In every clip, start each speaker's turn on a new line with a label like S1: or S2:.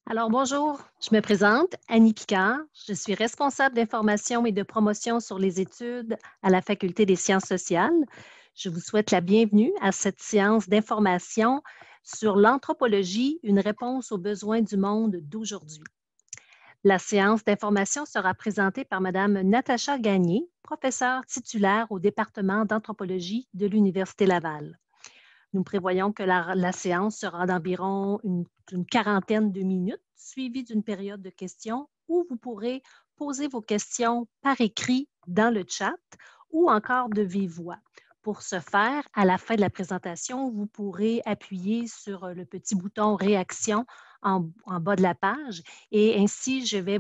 S1: Alors bonjour, je me présente, Annie Picard. Je suis responsable d'information et de promotion sur les études à la Faculté des sciences sociales. Je vous souhaite la bienvenue à cette séance d'information sur l'anthropologie, une réponse aux besoins du monde d'aujourd'hui. La séance d'information sera présentée par Mme Natacha Gagné, professeure titulaire au département d'anthropologie de l'Université Laval. Nous prévoyons que la séance sera d'environ une quarantaine de minutes, suivie d'une période de questions où vous pourrez poser vos questions par écrit dans le chat ou encore de vive voix. Pour ce faire, à la fin de la présentation, vous pourrez appuyer sur le petit bouton réaction en bas de la page et ainsi je vais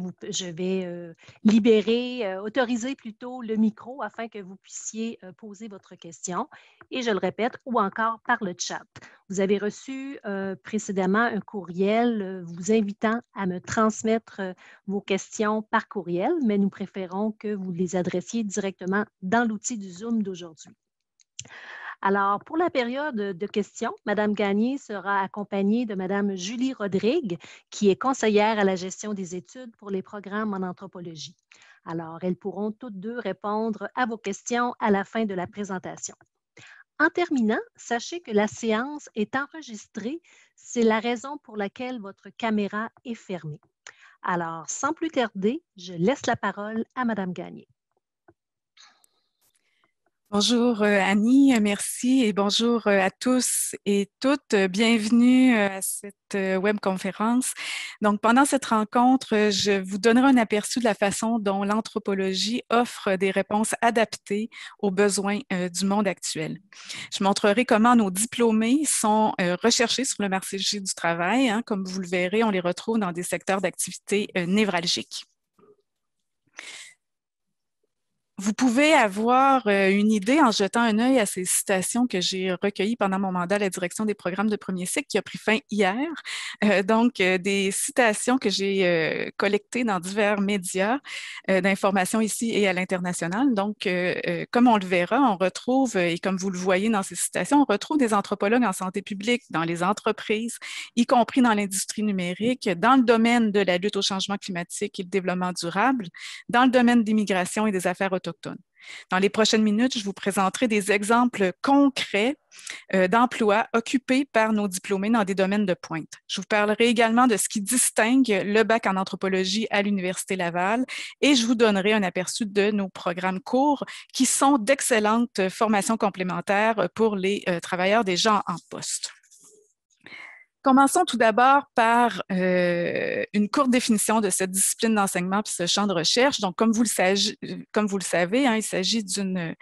S1: autoriser plutôt le micro afin que vous puissiez poser votre question et je le répète, ou encore par le chat. Vous avez reçu précédemment un courriel vous invitant à me transmettre vos questions par courriel, mais nous préférons que vous les adressiez directement dans l'outil du Zoom d'aujourd'hui. Alors, pour la période de questions, Mme Gagné sera accompagnée de Mme Julie Rodrigue, qui est conseillère à la gestion des études pour les programmes en anthropologie. Alors, elles pourront toutes deux répondre à vos questions à la fin de la présentation. En terminant, sachez que la séance est enregistrée. C'est la raison pour laquelle votre caméra est fermée. Alors, sans plus tarder, je laisse la parole à Mme Gagné.
S2: Bonjour Annie, merci et bonjour à tous et toutes. Bienvenue à cette webconférence. Donc, pendant cette rencontre, je vous donnerai un aperçu de la façon dont l'anthropologie offre des réponses adaptées aux besoins du monde actuel. Je montrerai comment nos diplômés sont recherchés sur le marché du travail. Hein. Comme vous le verrez, on les retrouve dans des secteurs d'activité névralgiques. Vous pouvez avoir une idée en jetant un œil à ces citations que j'ai recueillies pendant mon mandat à la direction des programmes de premier cycle qui a pris fin hier. Donc, des citations que j'ai collectées dans divers médias d'information ici et à l'international. Donc, comme on le verra, on retrouve, et comme vous le voyez dans ces citations, on retrouve des anthropologues en santé publique dans les entreprises, y compris dans l'industrie numérique, dans le domaine de la lutte au changement climatique et le développement durable, dans le domaine des migrations et des affaires autochtones. Dans les prochaines minutes, je vous présenterai des exemples concrets d'emplois occupés par nos diplômés dans des domaines de pointe. Je vous parlerai également de ce qui distingue le bac en anthropologie à l'Université Laval et je vous donnerai un aperçu de nos programmes courts qui sont d'excellentes formations complémentaires pour les travailleurs déjà en poste. Commençons tout d'abord par une courte définition de cette discipline d'enseignement et ce champ de recherche. Donc, comme vous le savez, hein, il s'agit d'une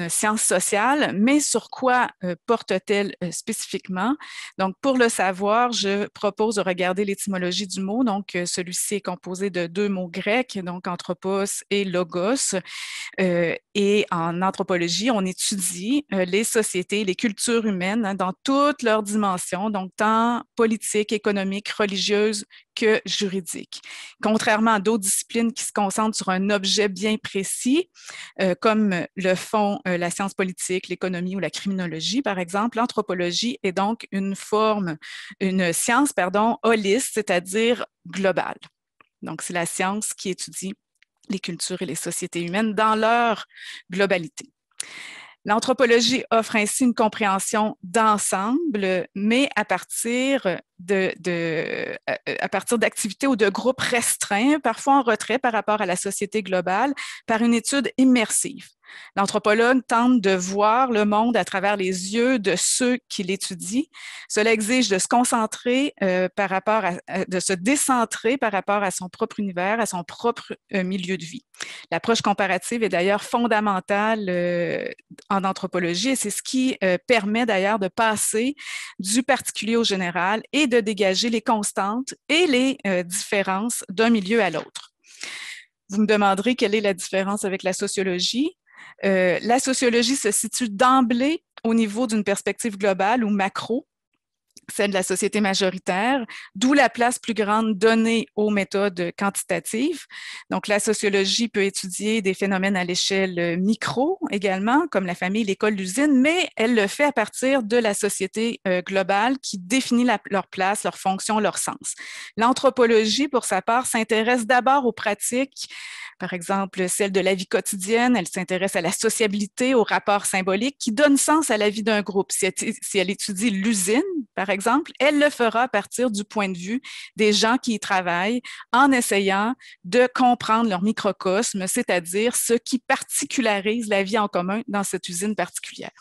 S2: science sociale, mais sur quoi porte-t-elle spécifiquement? Donc, pour le savoir, je propose de regarder l'étymologie du mot. Donc, celui-ci est composé de deux mots grecs, donc anthropos et logos. Et en anthropologie, on étudie les sociétés, les cultures humaines hein, dans toutes leurs dimensions, donc tant politique, économique, religieuse que juridique. Contrairement à d'autres disciplines qui se concentrent sur un objet bien précis, comme le font la science politique, l'économie ou la criminologie, par exemple, l'anthropologie est donc une science, holiste, c'est-à-dire globale. Donc, c'est la science qui étudie les cultures et les sociétés humaines dans leur globalité. L'anthropologie offre ainsi une compréhension d'ensemble, mais à partir d'activités ou de groupes restreints, parfois en retrait par rapport à la société globale, par une étude immersive. L'anthropologue tente de voir le monde à travers les yeux de ceux qui l'étudient. Cela exige de se concentrer de se décentrer par rapport à son propre univers, à son propre milieu de vie. L'approche comparative est d'ailleurs fondamentale en anthropologie et c'est ce qui permet d'ailleurs de passer du particulier au général et de dégager les constantes et les différences d'un milieu à l'autre. Vous me demanderez quelle est la différence avec la sociologie. La sociologie se situe d'emblée au niveau d'une perspective globale ou macro, celle de la société majoritaire, d'où la place plus grande donnée aux méthodes quantitatives. Donc, la sociologie peut étudier des phénomènes à l'échelle micro également, comme la famille, l'école, l'usine, mais elle le fait à partir de la société globale qui définit leur place, leur fonction, leur sens. L'anthropologie, pour sa part, s'intéresse d'abord aux pratiques, par exemple, celle de la vie quotidienne, elle s'intéresse à la sociabilité, aux rapports symboliques qui donnent sens à la vie d'un groupe. Si elle étudie l'usine, par exemple, elle le fera à partir du point de vue des gens qui y travaillent en essayant de comprendre leur microcosme, c'est-à-dire ce qui particularise la vie en commun dans cette usine particulière.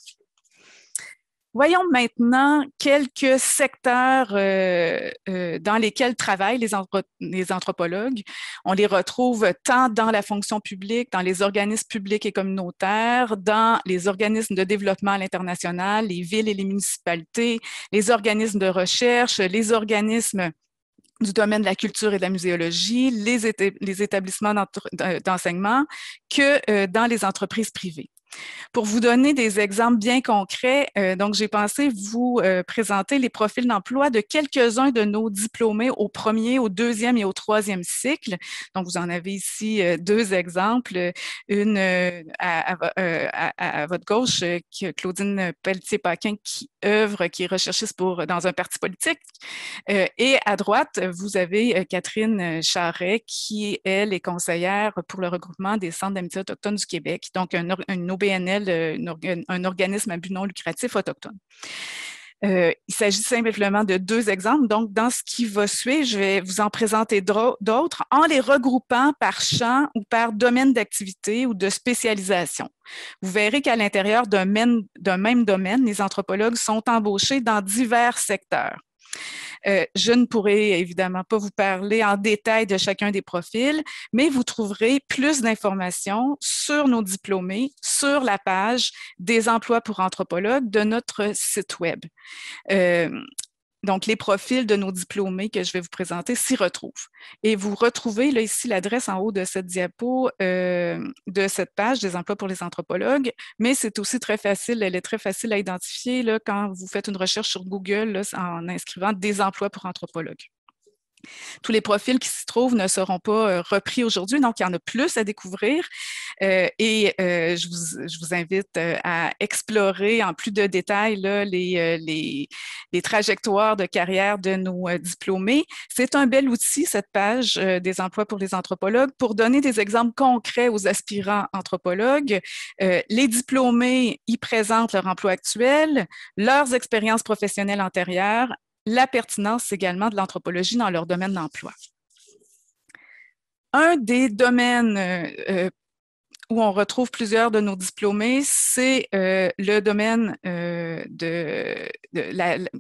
S2: Voyons maintenant quelques secteurs dans lesquels travaillent les anthropologues. On les retrouve tant dans la fonction publique, dans les organismes publics et communautaires, dans les organismes de développement à l'international, les villes et les municipalités, les organismes de recherche, les organismes du domaine de la culture et de la muséologie, les établissements d'enseignement, que dans les entreprises privées. Pour vous donner des exemples bien concrets, donc j'ai pensé vous présenter les profils d'emploi de quelques-uns de nos diplômés au premier, au deuxième et au troisième cycle. Donc, vous en avez ici deux exemples. Une à votre gauche, Claudine Pelletier-Paquin, qui œuvre, qui est recherchiste dans un parti politique. Et à droite, vous avez Catherine Charret, qui, elle, est conseillère pour le regroupement des centres d'amitié autochtones du Québec, donc une OBNL, un organisme à but non lucratif autochtone. Il s'agit simplement de deux exemples. Donc, dans ce qui va suivre, je vais vous en présenter d'autres en les regroupant par champ ou par domaine d'activité ou de spécialisation. Vous verrez qu'à l'intérieur d'un même domaine, les anthropologues sont embauchés dans divers secteurs. Je ne pourrai évidemment pas vous parler en détail de chacun des profils, mais vous trouverez plus d'informations sur nos diplômés sur la page des emplois pour anthropologues de notre site Web. Donc, les profils de nos diplômés que je vais vous présenter s'y retrouvent. Et vous retrouvez là, ici l'adresse en haut de cette diapo de cette page des emplois pour les anthropologues, mais c'est aussi très facile, elle est très facile à identifier là, quand vous faites une recherche sur Google là, en inscrivant des emplois pour anthropologues. Tous les profils qui s'y trouvent ne seront pas repris aujourd'hui, donc il y en a plus à découvrir. Je vous invite à explorer en plus de détails là, les trajectoires de carrière de nos diplômés. C'est un bel outil, cette page des emplois pour les anthropologues, pour donner des exemples concrets aux aspirants anthropologues. Les diplômés y présentent leur emploi actuel, leurs expériences professionnelles antérieures, la pertinence également de l'anthropologie dans leur domaine d'emploi. Un des domaines où on retrouve plusieurs de nos diplômés, c'est le domaine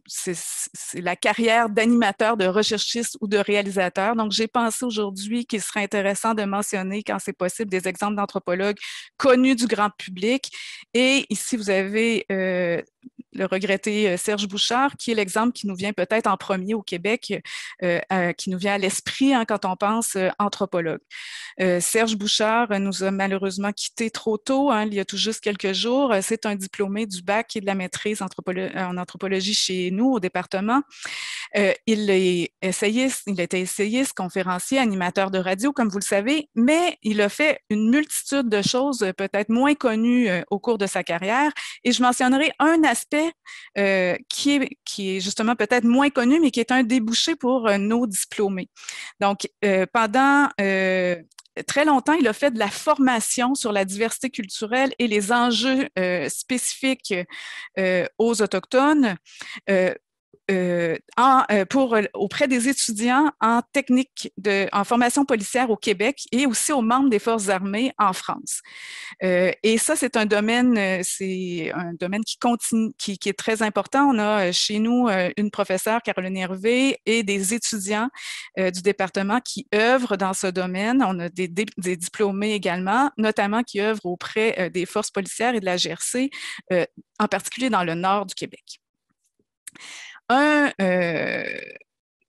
S2: c'est la carrière d'animateur, de recherchiste ou de réalisateur. Donc, j'ai pensé aujourd'hui qu'il serait intéressant de mentionner, quand c'est possible, des exemples d'anthropologues connus du grand public. Et ici, vous avez le regretté Serge Bouchard, qui est l'exemple qui nous vient peut-être en premier au Québec, qui nous vient à l'esprit hein, quand on pense anthropologue. Serge Bouchard nous a malheureusement quittés trop tôt, hein, il y a tout juste quelques jours. C'est un diplômé du bac et de la maîtrise en anthropologie chez nous au département. Il a été essayiste, conférencier, animateur de radio, comme vous le savez, mais il a fait une multitude de choses peut-être moins connues au cours de sa carrière. Et je mentionnerai un aspect qui est justement peut-être moins connu, mais qui est un débouché pour nos diplômés. Donc, pendant très longtemps, il a fait de la formation sur la diversité culturelle et les enjeux spécifiques aux Autochtones auprès des étudiants en en formation policière au Québec et aussi aux membres des Forces armées en France. Et ça, c'est un domaine qui continue, qui est très important. On a chez nous une professeure, Caroline Hervé, et des étudiants du département qui œuvrent dans ce domaine. On a des diplômés également, notamment qui œuvrent auprès des forces policières et de la GRC, en particulier dans le nord du Québec. Un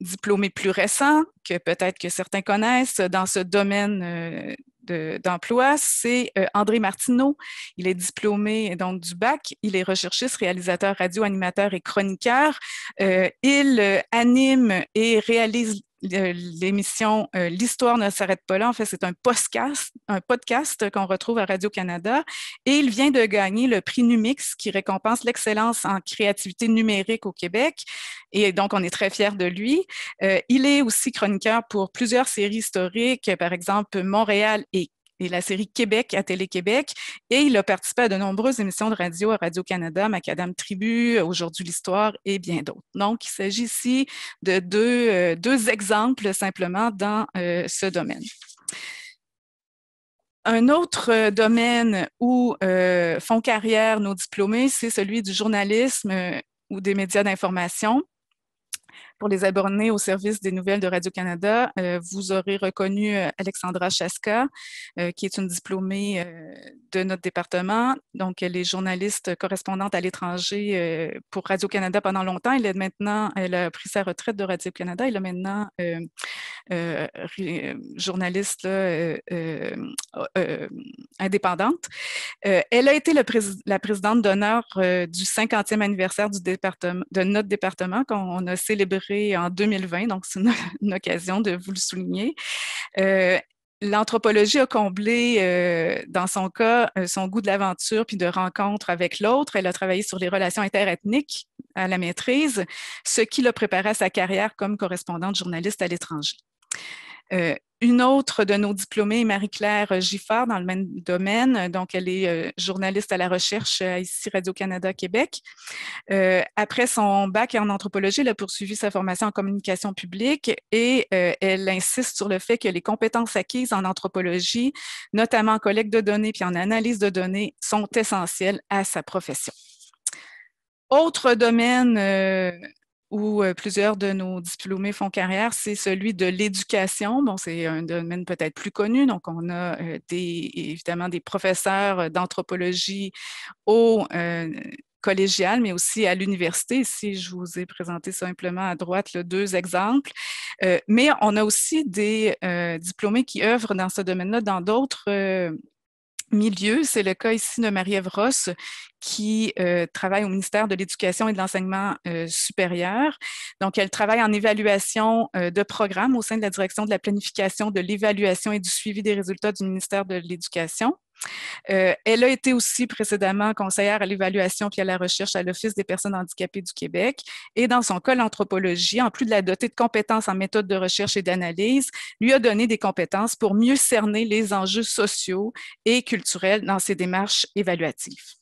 S2: diplômé plus récent, que peut-être que certains connaissent dans ce domaine d'emploi, c'est André Martineau. Il est diplômé donc du bac. Il est recherchiste, réalisateur radio, animateur et chroniqueur. Il anime et réalise l'émission L'Histoire ne s'arrête pas là. En fait, c'est un podcast qu'on retrouve à Radio-Canada. Et il vient de gagner le prix Numix qui récompense l'excellence en créativité numérique au Québec. Et donc, on est très fiers de lui. Il est aussi chroniqueur pour plusieurs séries historiques, par exemple Montréal et la série Québec à Télé-Québec. Et il a participé à de nombreuses émissions de radio à Radio-Canada, Macadam Tribu, Aujourd'hui l'Histoire et bien d'autres. Donc, il s'agit ici de deux exemples simplement dans ce domaine. Un autre domaine où font carrière nos diplômés, c'est celui du journalisme ou des médias d'information. Pour les abonnés au service des nouvelles de Radio-Canada, vous aurez reconnu Alexandra Chaska, qui est une diplômée de notre département. Donc, elle est journaliste correspondante à l'étranger pour Radio-Canada pendant longtemps. Elle a pris sa retraite de Radio-Canada. Elle est maintenant journaliste là, indépendante. Elle a été la présidente d'honneur du 50e anniversaire de notre département qu'on a célébré en 2020, donc c'est une occasion de vous le souligner. L'anthropologie a comblé, dans son cas, son goût de l'aventure puis de rencontre avec l'autre. Elle a travaillé sur les relations interethniques à la maîtrise, ce qui l'a préparé à sa carrière comme correspondante journaliste à l'étranger. Une autre de nos diplômées est Marie-Claire Giffard dans le même domaine. Donc, elle est journaliste à la recherche ici Radio-Canada Québec. Après son bac en anthropologie, elle a poursuivi sa formation en communication publique et elle insiste sur le fait que les compétences acquises en anthropologie, notamment en collecte de données puis en analyse de données, sont essentielles à sa profession. Autre domaine où plusieurs de nos diplômés font carrière, c'est celui de l'éducation. Bon, c'est un domaine peut-être plus connu. Donc, on a évidemment des professeurs d'anthropologie au collégial, mais aussi à l'université. Ici, je vous ai présenté simplement à droite là, deux exemples. Mais on a aussi des diplômés qui œuvrent dans ce domaine-là dans d'autres milieu. C'est le cas ici de Marie-Ève Ross qui travaille au ministère de l'Éducation et de l'Enseignement supérieur. Donc, elle travaille en évaluation de programmes au sein de la direction de la planification, de l'évaluation et du suivi des résultats du ministère de l'Éducation. Elle a été aussi précédemment conseillère à l'évaluation puis à la recherche à l'Office des personnes handicapées du Québec. Et dans son cas, l'anthropologie, en plus de la doter de compétences en méthode de recherche et d'analyse, lui a donné des compétences pour mieux cerner les enjeux sociaux et culturels dans ses démarches évaluatives.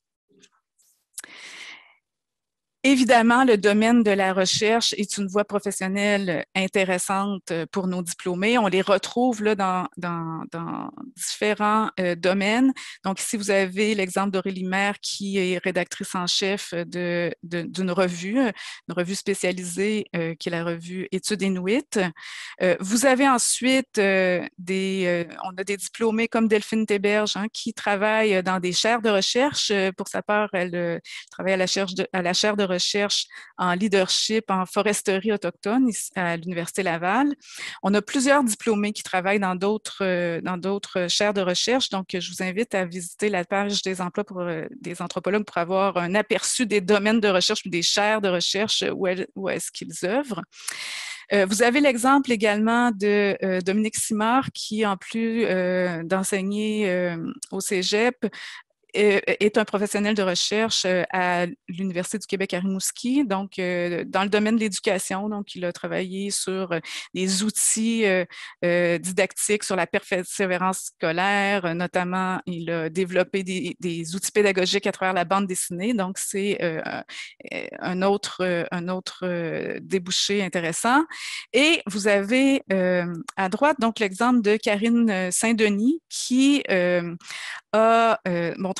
S2: Évidemment, le domaine de la recherche est une voie professionnelle intéressante pour nos diplômés. On les retrouve là, dans différents domaines. Donc, ici, vous avez l'exemple d'Aurélie Maire, qui est rédactrice en chef d'une revue, une revue spécialisée qui est la revue Études Inuit. Vous avez ensuite on a des diplômés comme Delphine Théberge, hein, qui travaille dans des chaires de recherche. Pour sa part, elle travaille à la chaire de recherche en leadership en foresterie autochtone à l'Université Laval. On a plusieurs diplômés qui travaillent dans d'autres chaires de recherche. Donc, je vous invite à visiter la page des emplois des anthropologues pour avoir un aperçu des domaines de recherche ou des chaires de recherche où est-ce qu'ils œuvrent. Vous avez l'exemple également de Dominique Simard qui, en plus d'enseigner au Cégep, est un professionnel de recherche à l'Université du Québec à Rimouski, donc dans le domaine de l'éducation. Donc, il a travaillé sur des outils didactiques, sur la persévérance scolaire, notamment, il a développé des outils pédagogiques à travers la bande dessinée. Donc, c'est un autre débouché intéressant. Et vous avez à droite, donc, l'exemple de Karine Saint-Denis qui a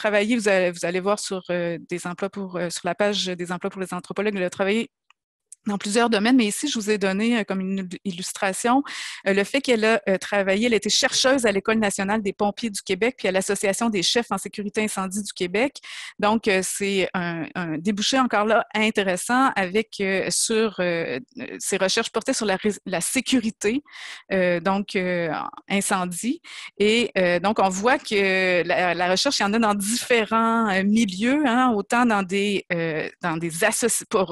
S2: travaillé, vous allez voir sur des emplois sur la page des emplois pour les anthropologues, elle a travaillé dans plusieurs domaines, mais ici, je vous ai donné comme une illustration le fait qu'elle a travaillé, elle a été chercheuse à l'École nationale des pompiers du Québec, puis à l'Association des chefs en sécurité incendie du Québec. Donc, c'est un débouché encore là intéressant avec sur ses recherches portaient sur la sécurité, donc incendie. Et donc, on voit que la recherche, il y en a dans différents milieux, hein, autant dans des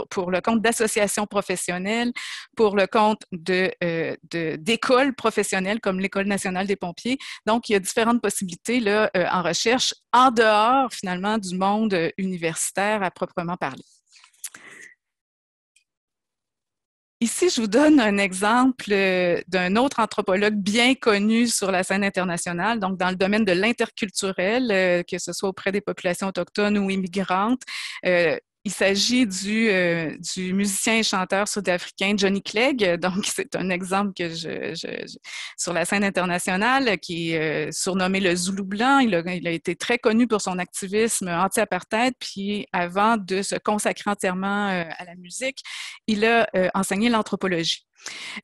S2: pour le compte d'associations professionnelles, pour le compte d'écoles professionnelles comme l'École nationale des pompiers. Donc, il y a différentes possibilités là, en recherche en dehors finalement du monde universitaire à proprement parler. Ici, je vous donne un exemple d'un autre anthropologue bien connu sur la scène internationale, donc dans le domaine de l'interculturel, que ce soit auprès des populations autochtones ou immigrantes. Il s'agit du musicien et chanteur sud-africain Johnny Clegg. Donc, c'est un exemple que sur la scène internationale qui est surnommé le Zoulou blanc. Il a été très connu pour son activisme anti-apartheid. Puis, avant de se consacrer entièrement à la musique, il a enseigné l'anthropologie.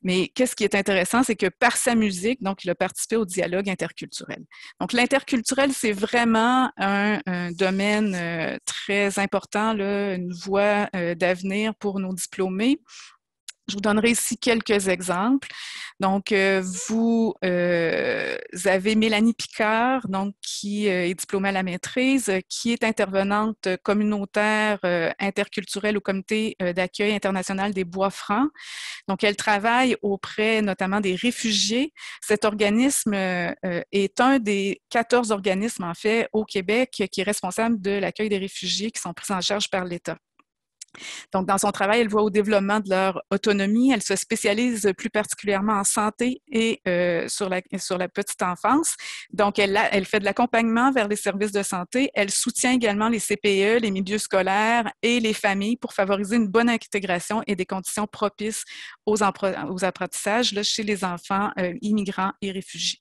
S2: Mais qu'est-ce qui est intéressant, c'est que par sa musique, donc, il a participé au dialogue interculturel. Donc, l'interculturel, c'est vraiment un domaine très important, là, une voie d'avenir pour nos diplômés. Je vous donnerai ici quelques exemples. Donc, vous avez Mélanie Picard, donc, qui est diplômée à la maîtrise, qui est intervenante communautaire interculturelle au Comité d'accueil international des Bois-Francs. Donc, elle travaille auprès notamment des réfugiés. Cet organisme est un des 14 organismes, en fait, au Québec qui est responsable de l'accueil des réfugiés qui sont pris en charge par l'État. Donc, dans son travail, elle voit au développement de leur autonomie. Elle se spécialise plus particulièrement en santé et sur la petite enfance. Donc, elle fait de l'accompagnement vers les services de santé. Elle soutient également les CPE, les milieux scolaires et les familles pour favoriser une bonne intégration et des conditions propices aux apprentissages là, chez les enfants immigrants et réfugiés.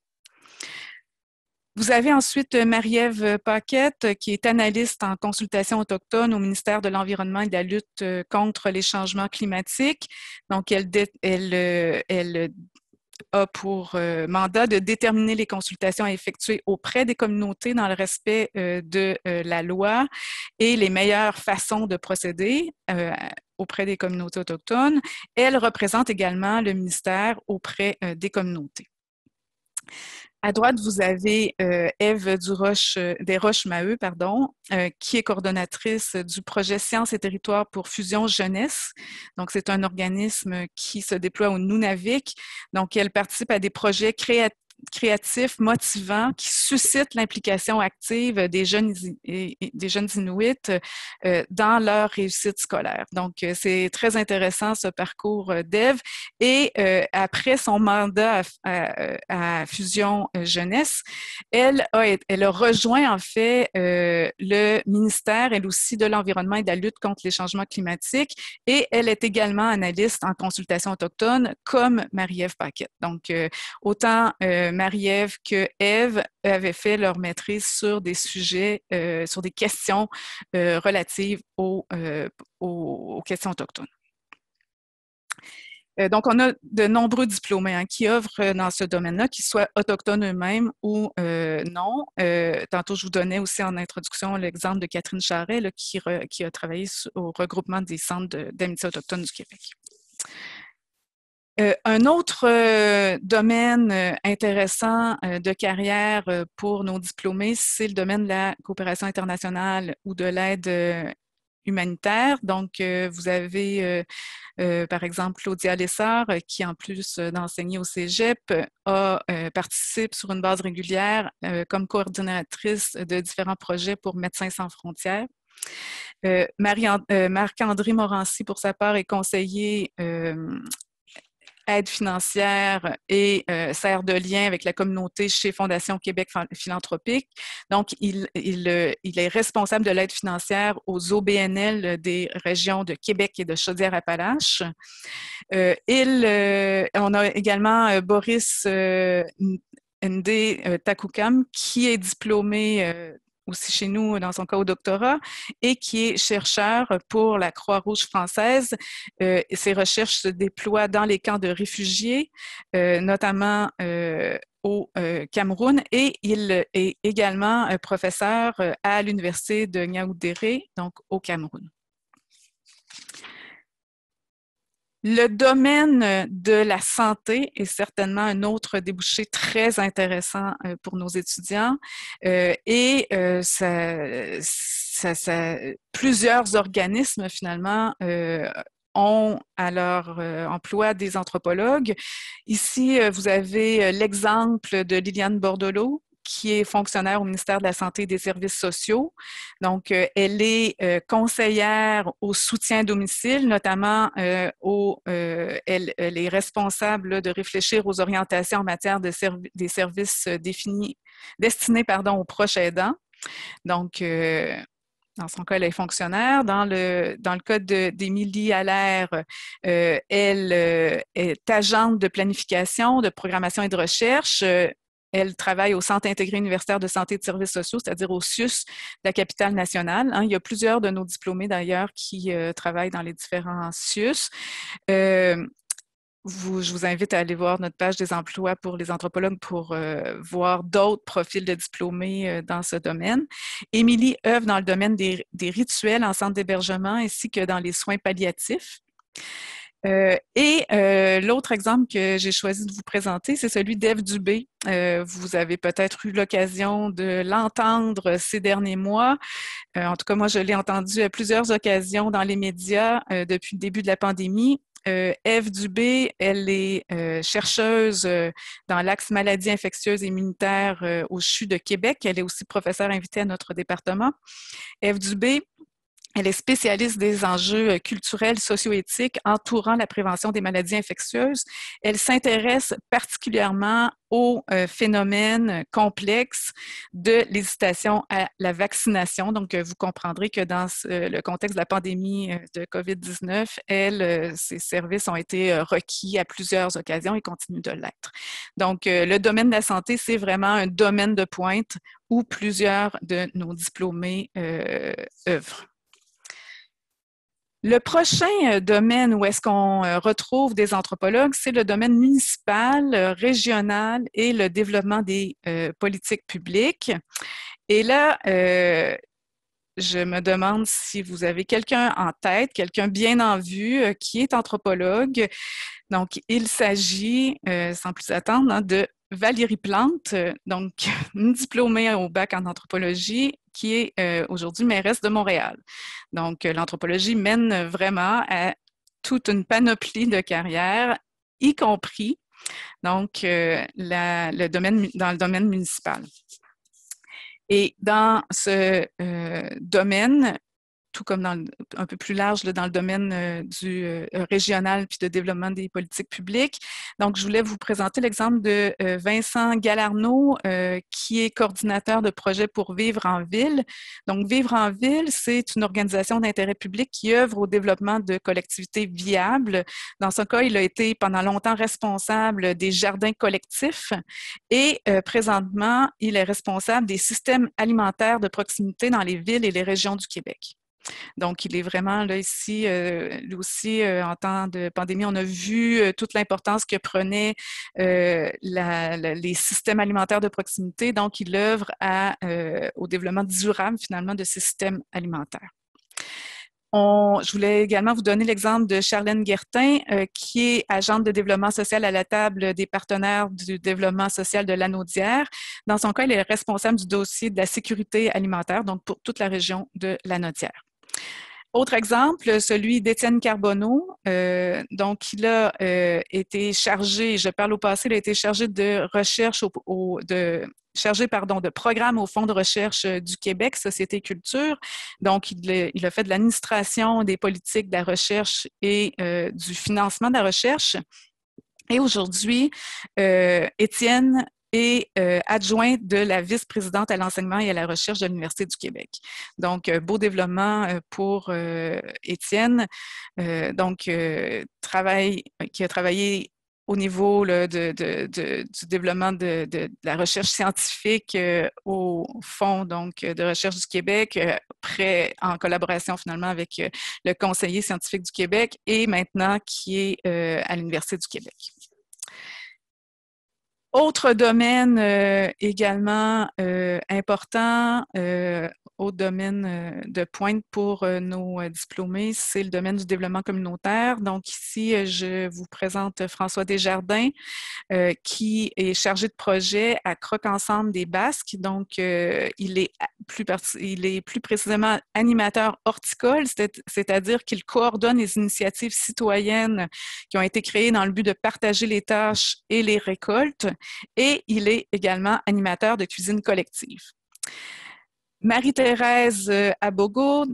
S2: Vous avez ensuite Marie-Ève Paquette, qui est analyste en consultation autochtone au ministère de l'Environnement et de la lutte contre les changements climatiques. Donc, elle a pour mandat de déterminer les consultations à effectuer auprès des communautés dans le respect de la loi et les meilleures façons de procéder auprès des communautés autochtones. Elle représente également le ministère auprès des communautés. À droite, vous avez Ève Desroches-Maheu, qui est coordonnatrice du projet Sciences et territoires pour Fusion Jeunesse. Donc, c'est un organisme qui se déploie au Nunavik. Donc, elle participe à des projets créatifs, motivants, qui suscitent l'implication active des jeunes Inuits dans leur réussite scolaire. Donc, c'est très intéressant ce parcours d'Ève. Et après son mandat à Fusion Jeunesse, elle a rejoint en fait le ministère, elle aussi, de l'Environnement et de la lutte contre les changements climatiques. Et elle est également analyste en consultation autochtone comme Marie-Ève Paquette. Donc, autant Marie-Ève que Ève avaient fait leur maîtrise sur des sujets, sur des questions relatives aux questions autochtones. Donc, on a de nombreux diplômés qui œuvrent dans ce domaine-là, qu'ils soient autochtones eux-mêmes ou non. Tantôt, je vous donnais aussi en introduction l'exemple de Catherine Charret, là, qui a travaillé au regroupement des centres d'amitié autochtone du Québec. Un autre domaine intéressant de carrière pour nos diplômés, c'est le domaine de la coopération internationale ou de l'aide humanitaire. Donc, vous avez, par exemple, Claudia Lessard, qui, en plus d'enseigner au Cégep, participe sur une base régulière comme coordonnatrice de différents projets pour Médecins sans frontières. Marc-André Morancy, pour sa part, est conseiller aide financière et sert de lien avec la communauté chez Fondation Québec Philanthropique. Donc, il est responsable de l'aide financière aux OBNL des régions de Québec et de Chaudière-Appalaches. On a également Boris Ndé Takukam, qui est diplômé aussi chez nous, dans son cas au doctorat, et qui est chercheur pour la Croix-Rouge française. Ses recherches se déploient dans les camps de réfugiés, notamment au Cameroun, et il est également professeur à l'Université de Yaoundé, donc au Cameroun. Le domaine de la santé est certainement un autre débouché très intéressant pour nos étudiants et plusieurs organismes finalement ont à leur emploi des anthropologues. Ici, vous avez l'exemple de Liliane Bordeleau, qui est fonctionnaire au ministère de la Santé et des Services sociaux. Donc, elle est conseillère au soutien à domicile, notamment elle est responsable là, de réfléchir aux orientations en matière de des services destinés aux proches aidants. Donc, dans son cas, elle est fonctionnaire. Dans le cas d'Émilie Allaire, elle est agente de planification, de programmation et de recherche. Elle travaille au Centre intégré universitaire de santé et de services sociaux, c'est-à-dire au CIUS de la capitale nationale. Il y a plusieurs de nos diplômés, d'ailleurs, qui travaillent dans les différents CIUS. Je vous invite à aller voir notre page des emplois pour les anthropologues pour voir d'autres profils de diplômés dans ce domaine. Émilie œuvre dans le domaine des rituels en centre d'hébergement ainsi que dans les soins palliatifs. L'autre exemple que j'ai choisi de vous présenter, c'est celui d'Ève Dubé. Vous avez peut-être eu l'occasion de l'entendre ces derniers mois. En tout cas, moi, je l'ai entendu à plusieurs occasions dans les médias depuis le début de la pandémie. Ève Dubé, elle est chercheuse dans l'axe maladies infectieuses et immunitaires au CHU de Québec. Elle est aussi professeure invitée à notre département. Ève Dubé, elle est spécialiste des enjeux culturels, socio-éthiques entourant la prévention des maladies infectieuses. Elle s'intéresse particulièrement aux phénomènes complexes de l'hésitation à la vaccination. Donc, vous comprendrez que dans le contexte de la pandémie de COVID-19, ses services ont été requis à plusieurs occasions et continuent de l'être. Donc, le domaine de la santé, c'est vraiment un domaine de pointe où plusieurs de nos diplômés œuvrent. Le prochain domaine où est-ce qu'on retrouve des anthropologues, c'est le domaine municipal, régional et le développement des politiques publiques. Et là, je me demande si vous avez quelqu'un en tête, quelqu'un bien en vue qui est anthropologue. Donc, il s'agit, sans plus attendre, de Valérie Plante, donc une diplômée au bac en anthropologie, qui est aujourd'hui mairesse de Montréal. Donc, l'anthropologie mène vraiment à toute une panoplie de carrières, y compris donc, dans le domaine municipal. Et dans ce domaine, tout comme un peu plus large là, dans le domaine du régional puis de développement des politiques publiques. Donc, je voulais vous présenter l'exemple de Vincent Galarneau, qui est coordinateur de projet pour Vivre en ville. Donc, Vivre en ville, c'est une organisation d'intérêt public qui œuvre au développement de collectivités viables. Dans ce cas, il a été pendant longtemps responsable des jardins collectifs et présentement, il est responsable des systèmes alimentaires de proximité dans les villes et les régions du Québec. Donc, il est vraiment là ici, lui aussi, en temps de pandémie, on a vu toute l'importance que prenaient les systèmes alimentaires de proximité. Donc, il œuvre au développement durable, finalement, de ces systèmes alimentaires. Je voulais également vous donner l'exemple de Charlène Guertin, qui est agente de développement social à la table des partenaires du développement social de Lanaudière. Dans son cas, elle est responsable du dossier de la sécurité alimentaire, donc pour toute la région de Lanaudière. Autre exemple, celui d'Étienne Carbonneau. Donc, il a été chargé, je parle au passé, il a été chargé de recherche de programme au Fonds de recherche du Québec, Société Culture. Donc, il a fait de l'administration des politiques de la recherche et du financement de la recherche. Et aujourd'hui, Étienne est adjoint de la vice-présidente à l'enseignement et à la recherche de l'Université du Québec. Donc, beau développement pour Étienne, qui a travaillé au niveau là, du développement de la recherche scientifique au Fonds donc, de recherche du Québec, en collaboration finalement avec le conseiller scientifique du Québec et maintenant qui est à l'Université du Québec. Autre domaine également important, autre domaine de pointe pour nos diplômés, c'est le domaine du développement communautaire. Donc ici, je vous présente François Desjardins, qui est chargé de projet à Croque Ensemble des Basques. Donc, il est plus précisément animateur horticole, c'est-à-dire qu'il coordonne les initiatives citoyennes qui ont été créées dans le but de partager les tâches et les récoltes. Et il est également animateur de cuisine collective. Marie-Thérèse Abogo,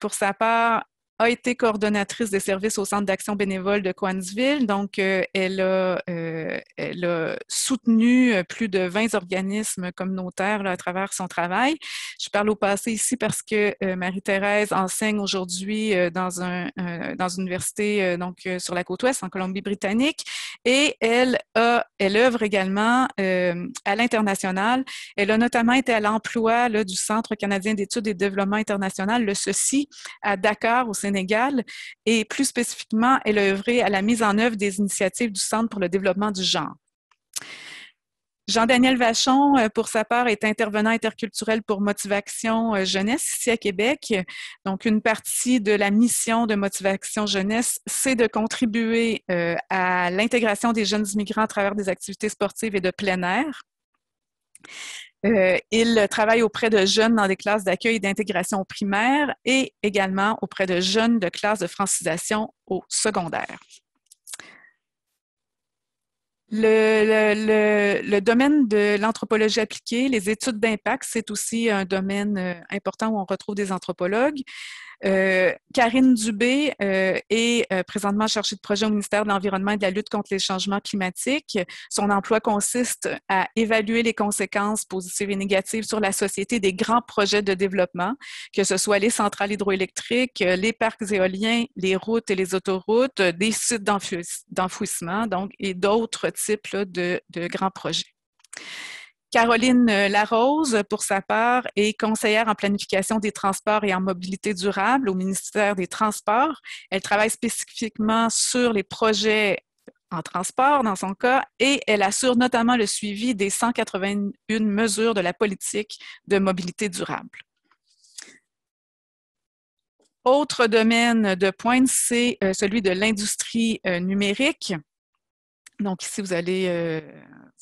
S2: pour sa part, a été coordonnatrice des services au Centre d'action bénévole de Coansville. Donc, elle a soutenu plus de 20 organismes communautaires là, à travers son travail. Je parle au passé ici parce que Marie-Thérèse enseigne aujourd'hui dans une université sur la côte ouest, en Colombie-Britannique, et elle œuvre également à l'international. Elle a notamment été à l'emploi du Centre canadien d'études et de développement international, le CECI, à Dakar, au Sénégal, et plus spécifiquement, elle a œuvré à la mise en œuvre des initiatives du Centre pour le développement du genre. Jean-Daniel Vachon, pour sa part, est intervenant interculturel pour Motivation Jeunesse ici à Québec. Donc, une partie de la mission de Motivation Jeunesse, c'est de contribuer à l'intégration des jeunes immigrants à travers des activités sportives et de plein air. Il travaille auprès de jeunes dans des classes d'accueil et d'intégration primaire et également auprès de jeunes de classes de francisation au secondaire. Le domaine de l'anthropologie appliquée, les études d'impact, c'est aussi un domaine important où on retrouve des anthropologues. Karine Dubé est présentement chargée de projet au ministère de l'Environnement et de la lutte contre les changements climatiques. Son emploi consiste à évaluer les conséquences positives et négatives sur la société des grands projets de développement, que ce soit les centrales hydroélectriques, les parcs éoliens, les routes et les autoroutes, des sites d'enfouissement donc, et d'autres types là, de grands projets. Caroline Larose, pour sa part, est conseillère en planification des transports et en mobilité durable au ministère des Transports. Elle travaille spécifiquement sur les projets en transport, dans son cas, et elle assure notamment le suivi des 181 mesures de la politique de mobilité durable. Autre domaine de pointe, c'est celui de l'industrie numérique. Donc ici, vous allez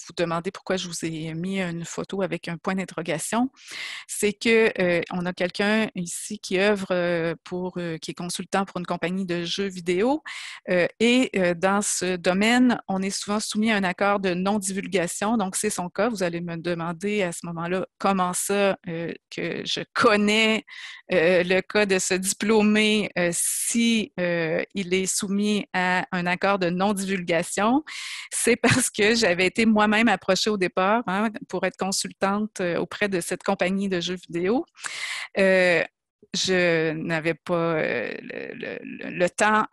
S2: vous demander pourquoi je vous ai mis une photo avec un point d'interrogation. C'est qu'on a quelqu'un ici qui œuvre qui est consultant pour une compagnie de jeux vidéo. Et dans ce domaine, on est souvent soumis à un accord de non-divulgation. Donc, c'est son cas. Vous allez me demander à ce moment-là comment ça que je connais le cas de ce diplômé si il est soumis à un accord de non-divulgation. C'est parce que j'avais été moi-même approchée au départ pour être consultante auprès de cette compagnie de jeux vidéo. Je n'avais pas le temps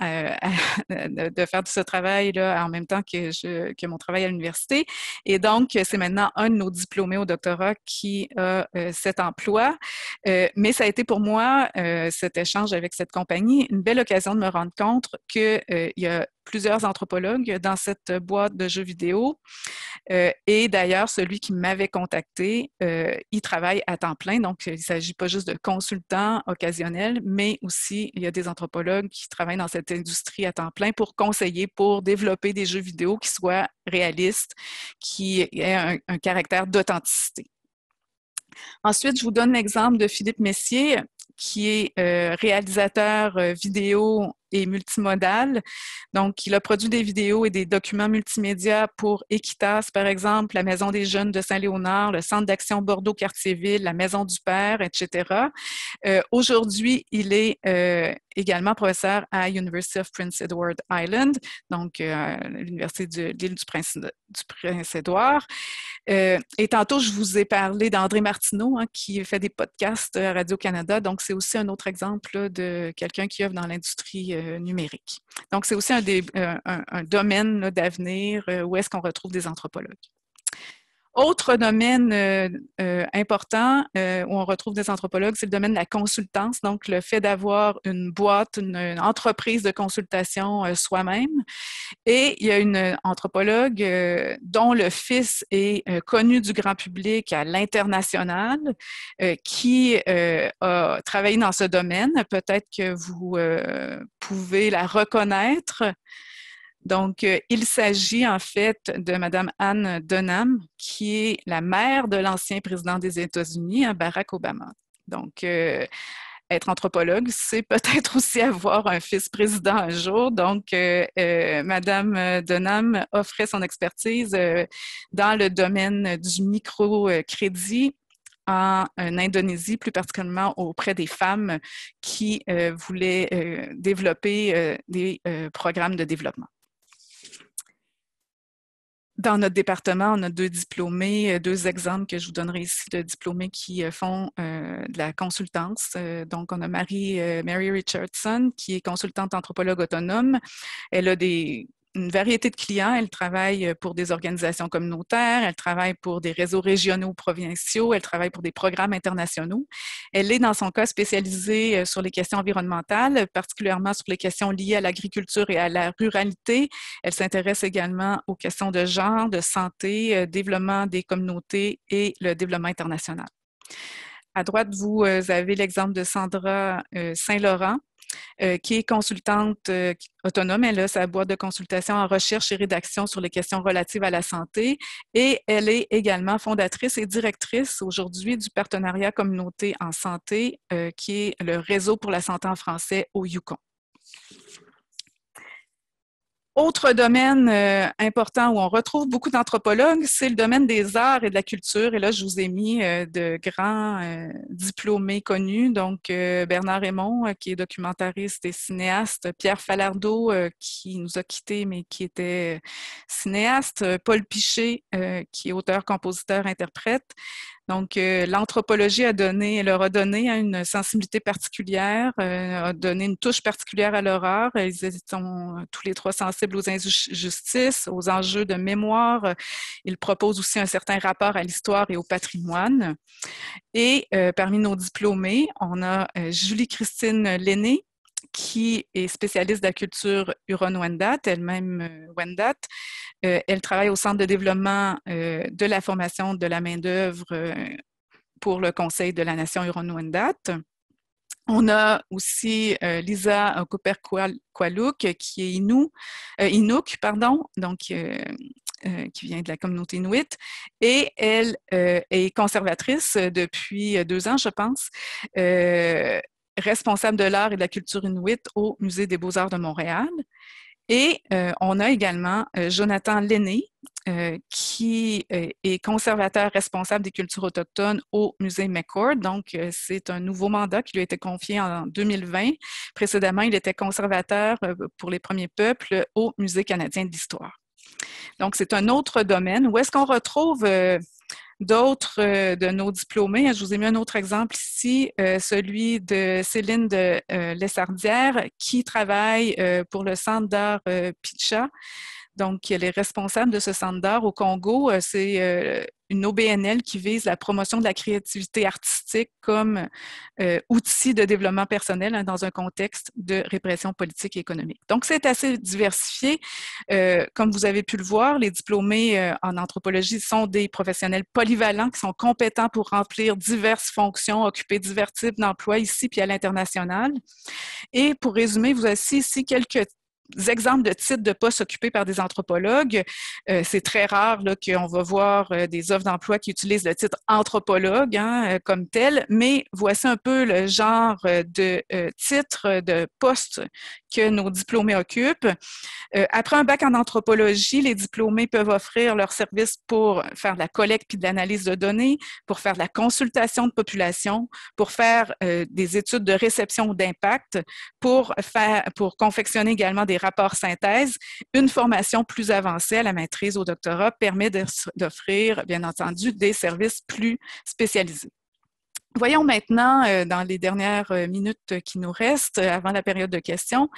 S2: de faire ce travail-là en même temps que mon travail à l'université. Et donc, c'est maintenant un de nos diplômés au doctorat qui a cet emploi. Mais ça a été pour moi, cet échange avec cette compagnie, une belle occasion de me rendre compte qu'il y a plusieurs anthropologues dans cette boîte de jeux vidéo. Et d'ailleurs, celui qui m'avait contacté, il travaille à temps plein. Donc, il ne s'agit pas juste de consultants occasionnels, mais aussi, il y a des anthropologues qui travaillent dans cette industrie à temps plein pour conseiller, pour développer des jeux vidéo qui soient réalistes, qui aient un caractère d'authenticité. Ensuite, je vous donne l'exemple de Philippe Messier, qui est réalisateur vidéo et multimodal. Donc, il a produit des vidéos et des documents multimédia pour Equitas, par exemple, la Maison des jeunes de Saint-Léonard, le Centre d'action Bordeaux-Quartier-Ville, la Maison du Père, etc. Aujourd'hui, il est également professeur à University of Prince Edward Island, donc l'Université de l'île du Prince-Édouard. Et tantôt, je vous ai parlé d'André Martineau, qui fait des podcasts à Radio-Canada. Donc, c'est aussi un autre exemple là, de quelqu'un qui œuvre dans l'industrie numérique. Donc, Donc, c'est aussi un domaine d'avenir où est-ce qu'on retrouve des anthropologues. Autre domaine important où on retrouve des anthropologues, c'est le domaine de la consultance, donc le fait d'avoir une boîte, une entreprise de consultation soi-même. Et il y a une anthropologue dont le fils est connu du grand public à l'international, qui a travaillé dans ce domaine. Peut-être que vous pouvez la reconnaître. Donc, il s'agit en fait de Madame Anne Dunham, qui est la mère de l'ancien président des États-Unis, Barack Obama. Donc, être anthropologue, c'est peut-être aussi avoir un fils président un jour. Donc, Madame Dunham offrait son expertise dans le domaine du microcrédit en Indonésie, plus particulièrement auprès des femmes qui voulaient développer des programmes de développement. Dans notre département, on a 2 diplômés, 2 exemples que je vous donnerai ici de diplômés qui font de la consultance. Donc, on a Mary Richardson, qui est consultante anthropologue autonome. Elle a une variété de clients. Elle travaille pour des organisations communautaires, elle travaille pour des réseaux régionaux, provinciaux, elle travaille pour des programmes internationaux. Elle est, dans son cas, spécialisée sur les questions environnementales, particulièrement sur les questions liées à l'agriculture et à la ruralité. Elle s'intéresse également aux questions de genre, de santé, développement des communautés et le développement international. À droite, vous avez l'exemple de Sandra Saint-Laurent, qui est consultante autonome. Elle a sa boîte de consultation en recherche et rédaction sur les questions relatives à la santé et elle est également fondatrice et directrice aujourd'hui du partenariat communauté en santé, qui est le réseau pour la santé en français au Yukon. Autre domaine important où on retrouve beaucoup d'anthropologues, c'est le domaine des arts et de la culture. Et là, je vous ai mis de grands diplômés connus. Donc, Bernard Raymond, qui est documentariste et cinéaste. Pierre Falardeau, qui nous a quittés, mais qui était cinéaste. Paul Piché, qui est auteur, compositeur, interprète. Donc, l'anthropologie leur a donné une sensibilité particulière, a donné une touche particulière à leur art. Ils sont tous les 3 sensibles aux injustices, aux enjeux de mémoire. Ils proposent aussi un certain rapport à l'histoire et au patrimoine. Et parmi nos diplômés, on a Julie-Christine Lenné, qui est spécialiste de la culture Huron-Wendat, elle-même Wendat. Elle travaille au Centre de développement de la formation de la main-d'œuvre pour le Conseil de la Nation Huron-Wendat. On a aussi Lisa Cooper-Qualuk, qui est Inuk, donc qui vient de la communauté inuit, et elle est conservatrice depuis 2 ans, je pense, responsable de l'art et de la culture inuit au Musée des Beaux-Arts de Montréal. Et on a également Jonathan Lenné, qui est conservateur responsable des cultures autochtones au Musée McCord. Donc, c'est un nouveau mandat qui lui a été confié en 2020. Précédemment, il était conservateur pour les premiers peuples au Musée canadien de l'histoire. Donc, c'est un autre domaine. Où est-ce qu'on retrouve d'autres de nos diplômés? Je vous ai mis un autre exemple ici, celui de Céline de Lessardière, qui travaille pour le Centre d'art Picha. Donc, elle est responsable de ce centre d'art au Congo. C'est une OBNL qui vise la promotion de la créativité artistique comme outil de développement personnel dans un contexte de répression politique et économique. Donc, c'est assez diversifié. Comme vous avez pu le voir, les diplômés en anthropologie sont des professionnels polyvalents qui sont compétents pour remplir diverses fonctions, occuper divers types d'emplois ici puis à l'international. Et pour résumer, vous avez ici quelques exemples de titres de postes occupés par des anthropologues. C'est très rare qu'on va voir des offres d'emploi qui utilisent le titre anthropologue comme tel, mais voici un peu le genre de titres de postes que nos diplômés occupent. Après un bac en anthropologie, les diplômés peuvent offrir leurs services pour faire de la collecte puis de l'analyse de données, pour faire de la consultation de population, pour faire des études de réception ou d'impact, pour confectionner également des rapports synthèse. Une formation plus avancée à la maîtrise au doctorat permet d'offrir, bien entendu, des services plus spécialisés. Voyons maintenant, dans les dernières minutes qui nous restent, avant la période de questions,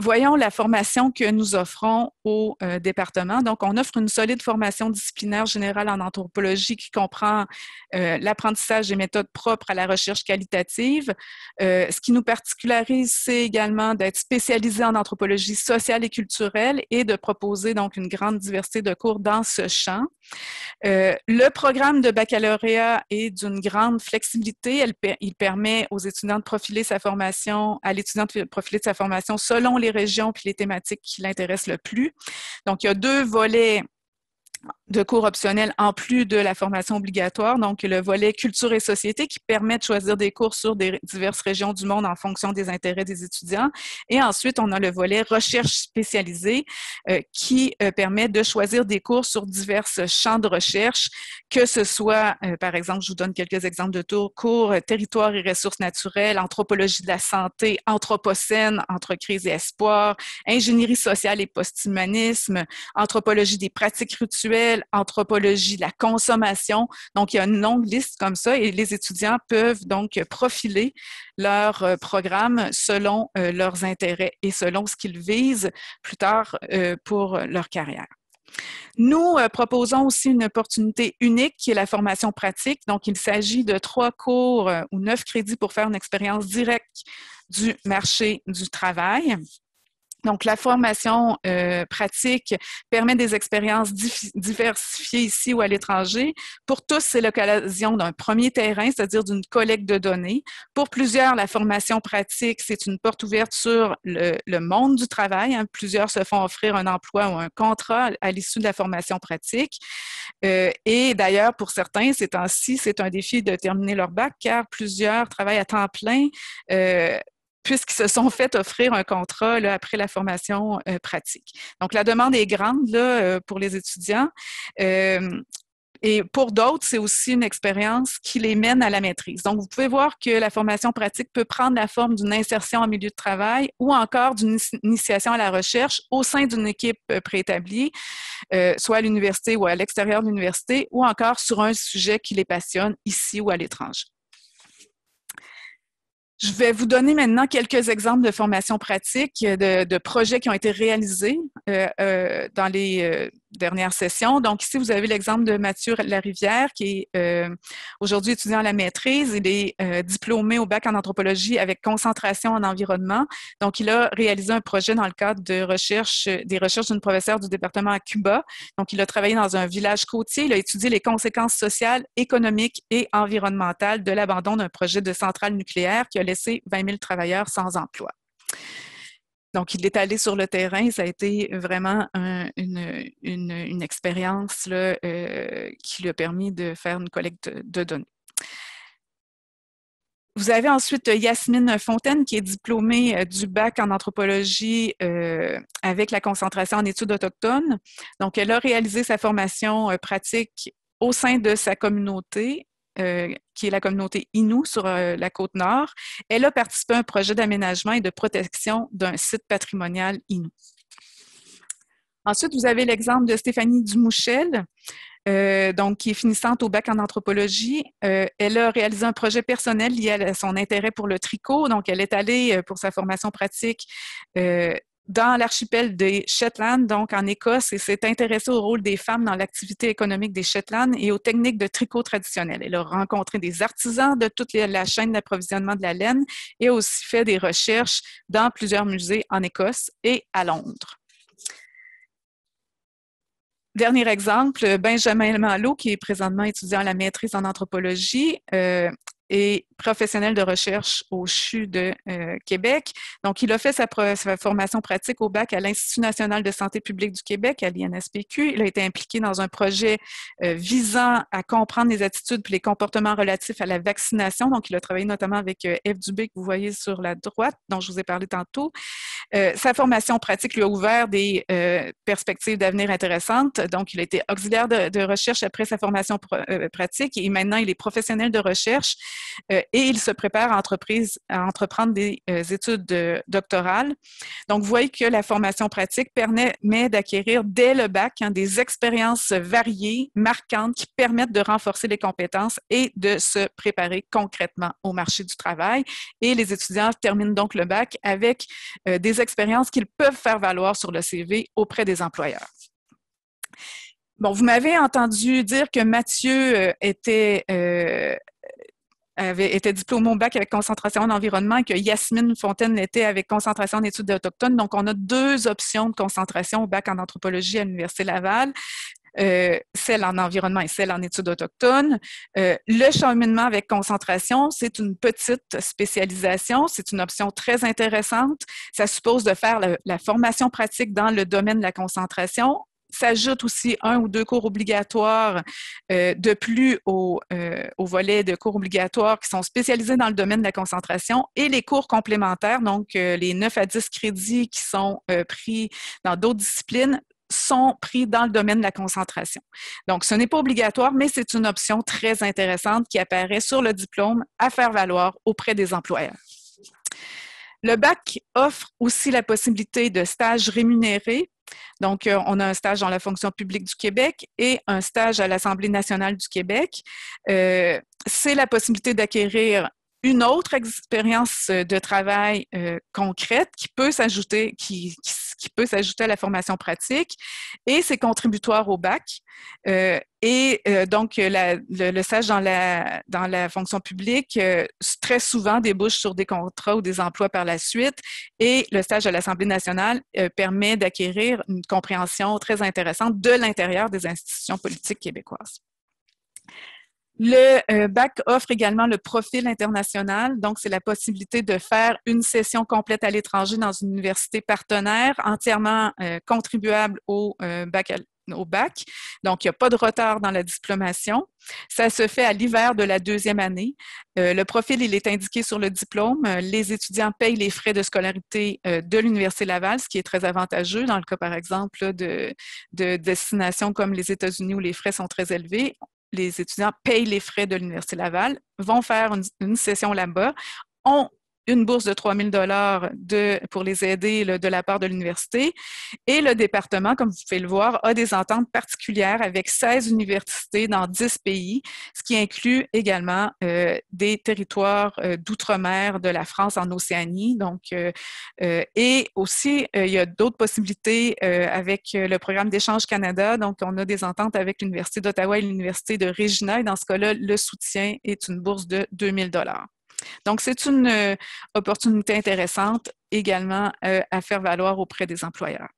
S2: Voyons la formation que nous offrons au département. Donc, on offre une solide formation disciplinaire générale en anthropologie qui comprend l'apprentissage des méthodes propres à la recherche qualitative. Ce qui nous particularise, c'est également d'être spécialisé en anthropologie sociale et culturelle et de proposer donc une grande diversité de cours dans ce champ. Le programme de baccalauréat est d'une grande flexibilité. Il permet aux étudiants de profiler sa formation, à l'étudiant de profiler de sa formation selon les régions puis les thématiques qui l'intéressent le plus. Donc, il y a 2 volets de cours optionnels en plus de la formation obligatoire, donc le volet culture et société qui permet de choisir des cours sur des diverses régions du monde en fonction des intérêts des étudiants. Et ensuite, on a le volet recherche spécialisée qui permet de choisir des cours sur divers champs de recherche, que ce soit, par exemple, je vous donne quelques exemples de cours territoire et ressources naturelles, anthropologie de la santé, anthropocène, entre crise et espoir, ingénierie sociale et post-humanisme, anthropologie des pratiques rituelles, anthropologie de la consommation. Donc, il y a une longue liste comme ça et les étudiants peuvent donc profiler leur programme selon leurs intérêts et selon ce qu'ils visent plus tard pour leur carrière. Nous proposons aussi une opportunité unique qui est la formation pratique. Donc, il s'agit de 3 cours ou 9 crédits pour faire une expérience directe du marché du travail. Donc, la formation pratique permet des expériences diversifiées ici ou à l'étranger. Pour tous, c'est l'occasion d'un premier terrain, c'est-à-dire d'une collecte de données. Pour plusieurs, la formation pratique, c'est une porte ouverte sur le monde du travail. Hein. Plusieurs se font offrir un emploi ou un contrat à l'issue de la formation pratique. Et d'ailleurs, pour certains, ces temps-ci, c'est un défi de terminer leur bac, car plusieurs travaillent à temps plein puisqu'ils se sont fait offrir un contrat là, après la formation pratique. Donc, la demande est grande là, pour les étudiants. Et pour d'autres, c'est aussi une expérience qui les mène à la maîtrise. Donc, vous pouvez voir que la formation pratique peut prendre la forme d'une insertion en milieu de travail ou encore d'une initiation à la recherche au sein d'une équipe préétablie, soit à l'université ou à l'extérieur de l'université, ou encore sur un sujet qui les passionne ici ou à l'étranger. Je vais vous donner maintenant quelques exemples de formations pratiques, de projets qui ont été réalisés dans les dernières sessions. Donc ici, vous avez l'exemple de Mathieu Larivière qui est aujourd'hui étudiant à la maîtrise. Il est diplômé au bac en anthropologie avec concentration en environnement. Donc, il a réalisé un projet dans le cadre de des recherches d'une professeure du département à Cuba. Donc, il a travaillé dans un village côtier. Il a étudié les conséquences sociales, économiques et environnementales de l'abandon d'un projet de centrale nucléaire qui a laissé 20 000 travailleurs sans emploi. Donc, il est allé sur le terrain. Ça a été vraiment une expérience là, qui lui a permis de faire une collecte de données. Vous avez ensuite Yasmine Fontaine, qui est diplômée du bac en anthropologie avec la concentration en études autochtones. Donc, elle a réalisé sa formation pratique au sein de sa communauté, qui est la communauté Innu sur la Côte-Nord. Elle a participé à un projet d'aménagement et de protection d'un site patrimonial Innu. Ensuite, vous avez l'exemple de Stéphanie Dumouchel, donc qui est finissante au bac en anthropologie. Elle a réalisé un projet personnel lié à son intérêt pour le tricot. Donc, elle est allée pour sa formation pratique dans l'archipel des Shetland, donc en Écosse, et s'est intéressée au rôle des femmes dans l'activité économique des Shetland et aux techniques de tricot traditionnelles. Elle a rencontré des artisans de toute la chaîne d'approvisionnement de la laine et a aussi fait des recherches dans plusieurs musées en Écosse et à Londres. Dernier exemple, Benjamin Malo, qui est présentement étudiant à la maîtrise en anthropologie et professionnel de recherche au CHU de Québec. Donc, il a fait sa formation pratique au bac à l'Institut national de santé publique du Québec, à l'INSPQ. Il a été impliqué dans un projet visant à comprendre les attitudes et les comportements relatifs à la vaccination. Donc, il a travaillé notamment avec Eve Dubé, que vous voyez sur la droite, dont je vous ai parlé tantôt. Sa formation pratique lui a ouvert des perspectives d'avenir intéressantes. Donc, il a été auxiliaire de recherche après sa formation pratique et maintenant, il est professionnel de recherche et il se prépare à entreprendre des études doctorales. Donc, vous voyez que la formation pratique permet d'acquérir dès le bac des expériences variées, marquantes, qui permettent de renforcer les compétences et de se préparer concrètement au marché du travail. Et les étudiants terminent donc le bac avec des expériences qu'ils peuvent faire valoir sur le CV auprès des employeurs. Bon, vous m'avez entendu dire que Mathieu était diplômé au bac avec concentration en environnement et que Yasmine Fontaine l'était avec concentration en études autochtones. Donc, on a 2 options de concentration au bac en anthropologie à l'Université Laval. Celle en environnement et celle en études autochtones. Le cheminement avec concentration, c'est une petite spécialisation, c'est une option très intéressante. Ça suppose de faire la formation pratique dans le domaine de la concentration. S'ajoute aussi 1 ou 2 cours obligatoires de plus au volet de cours obligatoires qui sont spécialisés dans le domaine de la concentration et les cours complémentaires, donc les 9 à 10 crédits qui sont pris dans d'autres disciplines sont pris dans le domaine de la concentration. Donc, ce n'est pas obligatoire, mais c'est une option très intéressante qui apparaît sur le diplôme à faire valoir auprès des employeurs. Le bac offre aussi la possibilité de stages rémunérés. Donc, on a un stage dans la fonction publique du Québec et un stage à l'Assemblée nationale du Québec. C'est la possibilité d'acquérir une autre expérience de travail concrète qui peut s'ajouter à la formation pratique et c'est contributoire au bac. Donc, le stage dans la fonction publique très souvent débouche sur des contrats ou des emplois par la suite et le stage à l'Assemblée nationale permet d'acquérir une compréhension très intéressante de l'intérieur des institutions politiques québécoises. Le bac offre également le profil international, donc c'est la possibilité de faire une session complète à l'étranger dans une université partenaire entièrement contribuable au bac. Donc, il n'y a pas de retard dans la diplomation. Ça se fait à l'hiver de la 2e année. Le profil, il est indiqué sur le diplôme. Les étudiants payent les frais de scolarité de l'Université Laval, ce qui est très avantageux dans le cas, par exemple, de destinations comme les États-Unis où les frais sont très élevés. Les étudiants payent les frais de l'Université Laval, vont faire une session là-bas, ont une bourse de 3 000 $ pour les aider de la part de l'université. Et le département, comme vous pouvez le voir, a des ententes particulières avec 16 universités dans 10 pays, ce qui inclut également des territoires d'outre-mer de la France en Océanie. Donc, et aussi, il y a d'autres possibilités avec le programme d'Échange Canada. Donc, on a des ententes avec l'Université d'Ottawa et l'Université de Regina. Et dans ce cas-là, le soutien est une bourse de 2 000 $. Donc, c'est une opportunité intéressante également à faire valoir auprès des employeurs.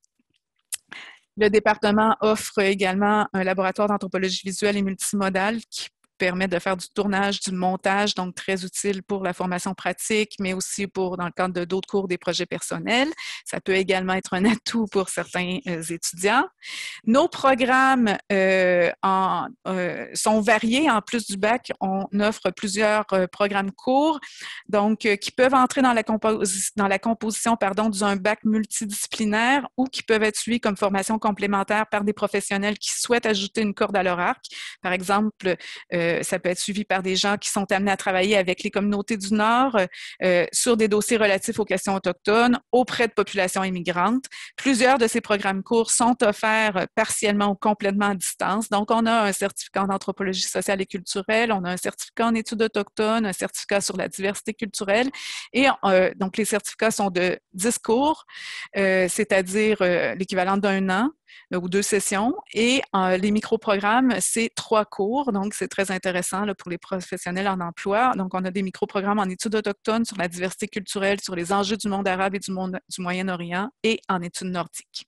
S2: Le département offre également un laboratoire d'anthropologie visuelle et multimodale qui permet de faire du tournage, du montage, donc très utile pour la formation pratique, mais aussi pour, dans le cadre de d'autres cours, des projets personnels. Ça peut également être un atout pour certains étudiants. Nos programmes sont variés. En plus du bac, on offre plusieurs programmes courts, donc qui peuvent entrer dans la composition d'un bac multidisciplinaire ou qui peuvent être suivis comme formation complémentaire par des professionnels qui souhaitent ajouter une corde à leur arc. Par exemple, ça peut être suivi par des gens qui sont amenés à travailler avec les communautés du Nord sur des dossiers relatifs aux questions autochtones auprès de populations immigrantes. Plusieurs de ces programmes courts sont offerts partiellement ou complètement à distance. Donc, on a un certificat en anthropologie sociale et culturelle, on a un certificat en études autochtones, un certificat sur la diversité culturelle et donc les certificats sont de 10 cours, c'est-à-dire l'équivalent d'1 an ou 2 sessions et les micro-programmes, c'est 3 cours, donc c'est très intéressant là, pour les professionnels en emploi. Donc, on a des micro-programmes en études autochtones sur la diversité culturelle, sur les enjeux du monde arabe et du Moyen-Orient et en études nordiques.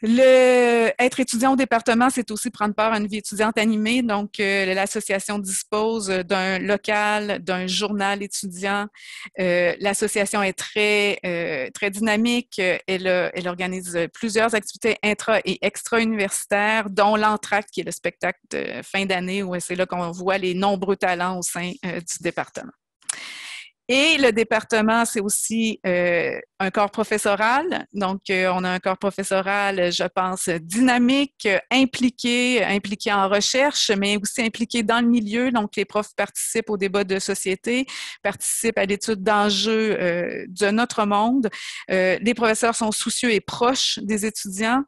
S2: Être étudiant au département, c'est aussi prendre part à une vie étudiante animée. Donc, l'association dispose d'un local, d'un journal étudiant. L'association est très dynamique. Elle organise plusieurs activités intra- et extra-universitaires, dont l'Entracte, qui est le spectacle de fin d'année, où c'est là qu'on voit les nombreux talents au sein du département. Et le département, c'est aussi un corps professoral. Donc, on a un corps professoral, je pense, dynamique, impliqué en recherche, mais aussi impliqué dans le milieu. Donc, les profs participent au débat de société, participent à l'étude d'enjeux de notre monde. Les professeurs sont soucieux et proches des étudiants.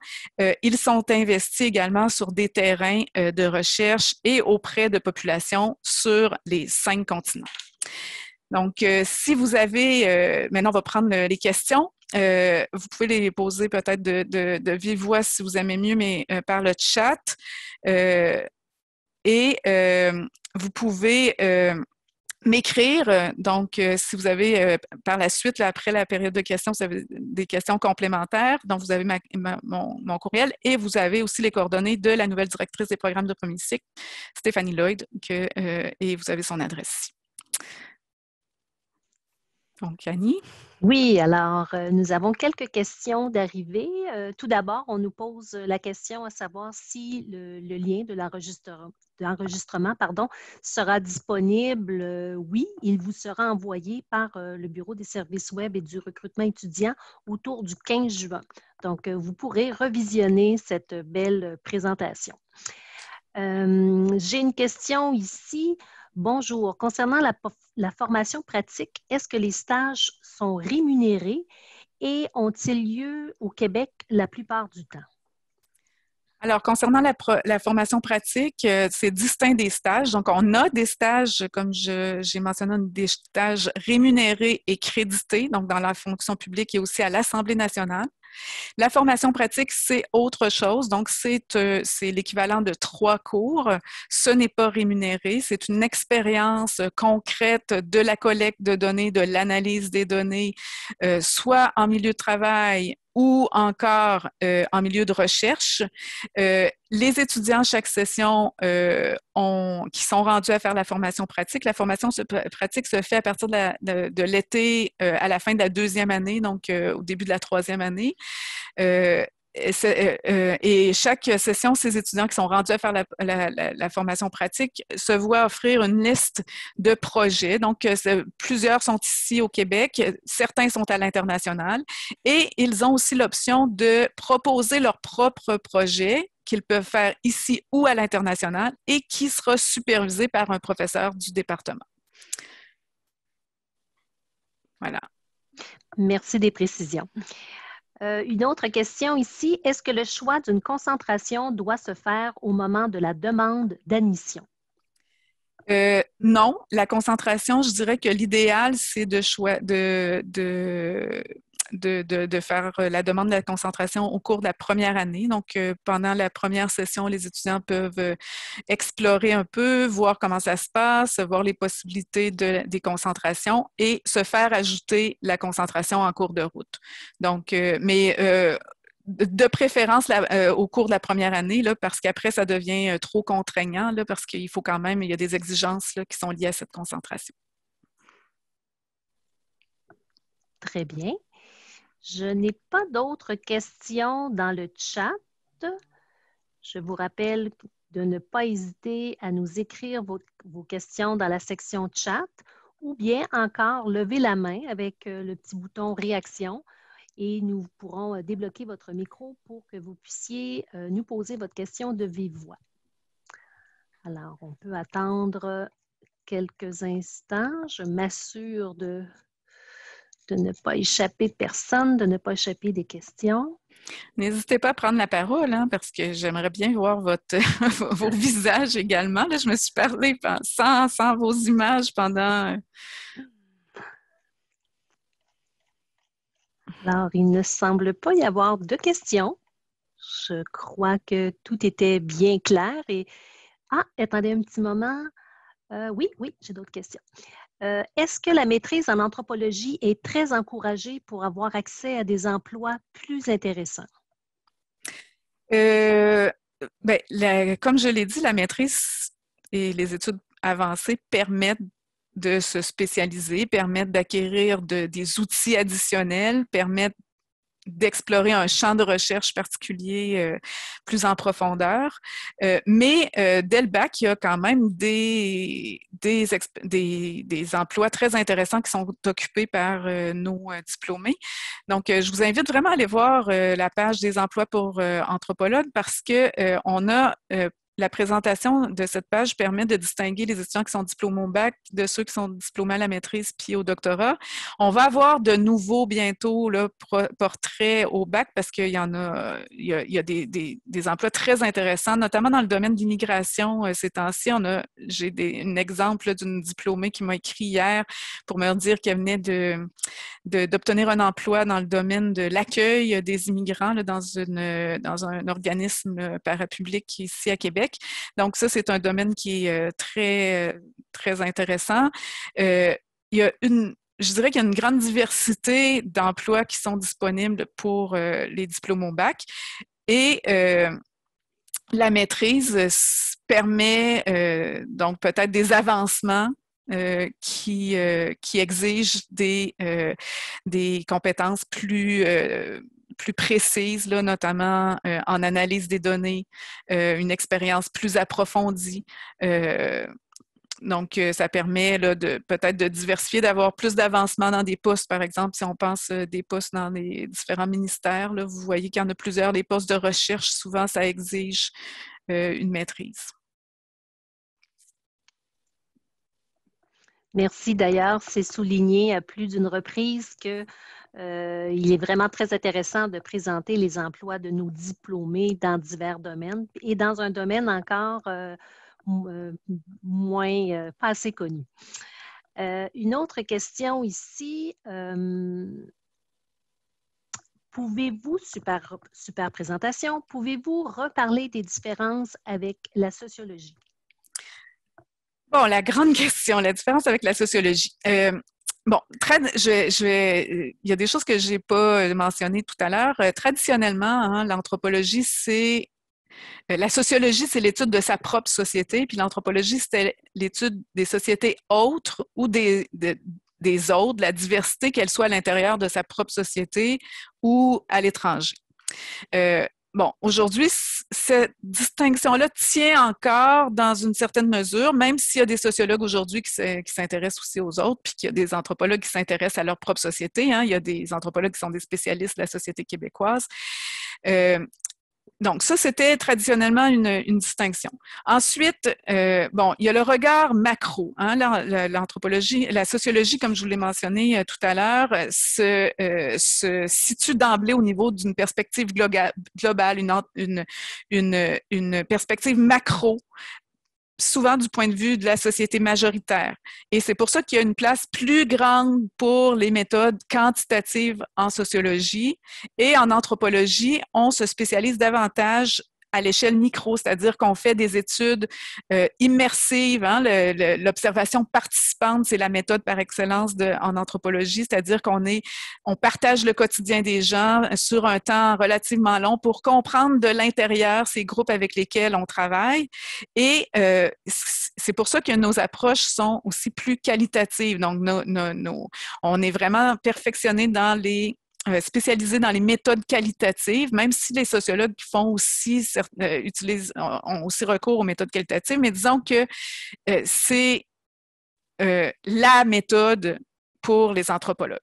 S2: Ils sont investis également sur des terrains de recherche et auprès de populations sur les 5 continents. Donc, si vous avez, maintenant on va prendre les questions. Vous pouvez les poser peut-être de vive voix si vous aimez mieux, mais par le chat. Vous pouvez m'écrire. Donc, si vous avez par la suite, là, après la période de questions, vous avez des questions complémentaires. Donc, vous avez mon courriel et vous avez aussi les coordonnées de la nouvelle directrice des programmes de premier cycle, Stéphanie Lloyd, et vous avez son adresse ici. Donc, Annie.
S1: Oui, alors nous avons quelques questions d'arrivée. Tout d'abord, on nous pose la question à savoir si le lien de l'enregistrement sera disponible. Oui, il vous sera envoyé par le Bureau des services web et du recrutement étudiant autour du 15 juin. Donc, vous pourrez revisionner cette belle présentation. J'ai une question ici. Bonjour. Concernant la formation pratique, est-ce que les stages sont rémunérés et ont-ils lieu au Québec la plupart du temps?
S2: Alors, concernant la formation pratique, c'est distinct des stages. Donc, on a des stages, comme j'ai mentionné, des stages rémunérés et crédités, donc dans la fonction publique et aussi à l'Assemblée nationale. La formation pratique, c'est autre chose. Donc, c'est l'équivalent de 3 cours. Ce n'est pas rémunéré. C'est une expérience concrète de la collecte de données, de l'analyse des données, soit en milieu de travail ou encore en milieu de recherche. Les étudiants, chaque session, qui sont rendus à faire la formation pratique. La formation pratique se fait à partir de l'été à la fin de la 2e année, donc au début de la 3e année. Et chaque session, ces étudiants qui sont rendus à faire la formation pratique se voient offrir une liste de projets. Donc, plusieurs sont ici au Québec, certains sont à l'international et ils ont aussi l'option de proposer leur propre projet qu'ils peuvent faire ici ou à l'international et qui sera supervisé par un professeur du département. Voilà.
S1: Merci des précisions. Une autre question ici, est-ce que le choix d'une concentration doit se faire au moment de la demande d'admission?
S2: Non, la concentration, je dirais que l'idéal, c'est de faire la demande de la concentration au cours de la première année. Donc, pendant la première session, les étudiants peuvent explorer un peu, voir comment ça se passe, voir les possibilités des concentrations et se faire ajouter la concentration en cours de route. Donc, de préférence au cours de la première année, là, parce qu'après, ça devient trop contraignant, là, parce qu'il faut quand même, il y a des exigences là, qui sont liées à cette concentration.
S1: Très bien. Je n'ai pas d'autres questions dans le chat. Je vous rappelle de ne pas hésiter à nous écrire vos questions dans la section chat ou bien encore lever la main avec le petit bouton réaction et nous pourrons débloquer votre micro pour que vous puissiez nous poser votre question de vive voix. Alors, on peut attendre quelques instants. Je m'assure de ne pas échapper personne, de ne pas échapper des questions.
S2: N'hésitez pas à prendre la parole, hein, parce que j'aimerais bien voir vos visages également. Là, je me suis parlé sans vos images pendant...
S1: Alors, il ne semble pas y avoir de questions. Je crois que tout était bien clair. Attendez un petit moment. Oui, j'ai d'autres questions. Est-ce que la maîtrise en anthropologie est très encouragée pour avoir accès à des emplois plus intéressants?
S2: Comme je l'ai dit, la maîtrise et les études avancées permettent de se spécialiser, permettent d'acquérir des outils additionnels, permettent d'explorer un champ de recherche particulier plus en profondeur. Mais dès le bac, il y a quand même des emplois très intéressants qui sont occupés par nos diplômés. Donc, je vous invite vraiment à aller voir la page des emplois pour anthropologues parce que on a la présentation de cette page permet de distinguer les étudiants qui sont diplômés au bac de ceux qui sont diplômés à la maîtrise puis au doctorat. On va avoir de nouveaux bientôt là, portraits au bac parce qu'il y en a, il y a des emplois très intéressants, notamment dans le domaine de l'immigration. Ces temps-ci, j'ai un exemple d'une diplômée qui m'a écrit hier pour me dire qu'elle venait d'obtenir un emploi dans le domaine de l'accueil des immigrants là, dans un organisme parapublic ici à Québec. Donc ça, c'est un domaine qui est très intéressant. Il y a je dirais qu'il y a une grande diversité d'emplois qui sont disponibles pour les diplômes au bac. Et la maîtrise permet donc peut-être des avancements qui exigent des compétences plus précises, là, notamment en analyse des données, une expérience plus approfondie. Donc, ça permet là, peut-être de diversifier, d'avoir plus d'avancement dans des postes. Par exemple, si on pense des postes dans les différents ministères, là, vous voyez qu'il y en a plusieurs. Les postes de recherche, souvent, ça exige une maîtrise.
S1: Merci. D'ailleurs, c'est souligné à plus d'une reprise que il est vraiment très intéressant de présenter les emplois de nos diplômés dans divers domaines et dans un domaine encore moins, pas assez connu. Une autre question ici. Pouvez-vous, super présentation, pouvez-vous reparler des différences avec la sociologie?
S2: Bon, la grande question, la différence avec la sociologie. Bon, il y a des choses que je n'ai pas mentionnées tout à l'heure. Traditionnellement, hein, l'anthropologie, la sociologie, c'est l'étude de sa propre société, puis l'anthropologie, c'était l'étude des sociétés autres ou des autres, la diversité, qu'elle soit à l'intérieur de sa propre société ou à l'étranger. Bon, aujourd'hui, cette distinction-là tient encore dans une certaine mesure, même s'il y a des sociologues aujourd'hui qui s'intéressent aussi aux autres, puis qu'il y a des anthropologues qui s'intéressent à leur propre société. Hein. Il y a des anthropologues qui sont des spécialistes de la société québécoise. Donc, ça, c'était traditionnellement une distinction. Ensuite, bon, il y a le regard macro. Hein, l'anthropologie, la sociologie, comme je vous l'ai mentionné tout à l'heure, se situe d'emblée au niveau d'une perspective globale, une perspective macro, souvent du point de vue de la société majoritaire. Et c'est pour ça qu'il y a une place plus grande pour les méthodes quantitatives en sociologie. Et en anthropologie, on se spécialise davantage à l'échelle micro, c'est-à-dire qu'on fait des études immersives. Hein, l'observation participante, c'est la méthode par excellence en anthropologie, c'est-à-dire on partage le quotidien des gens sur un temps relativement long pour comprendre de l'intérieur ces groupes avec lesquels on travaille. Et c'est pour ça que nos approches sont aussi plus qualitatives. Donc, on est vraiment perfectionné dans spécialisés dans les méthodes qualitatives, même si les sociologues font aussi ont aussi recours aux méthodes qualitatives, mais disons que c'est la méthode pour les anthropologues.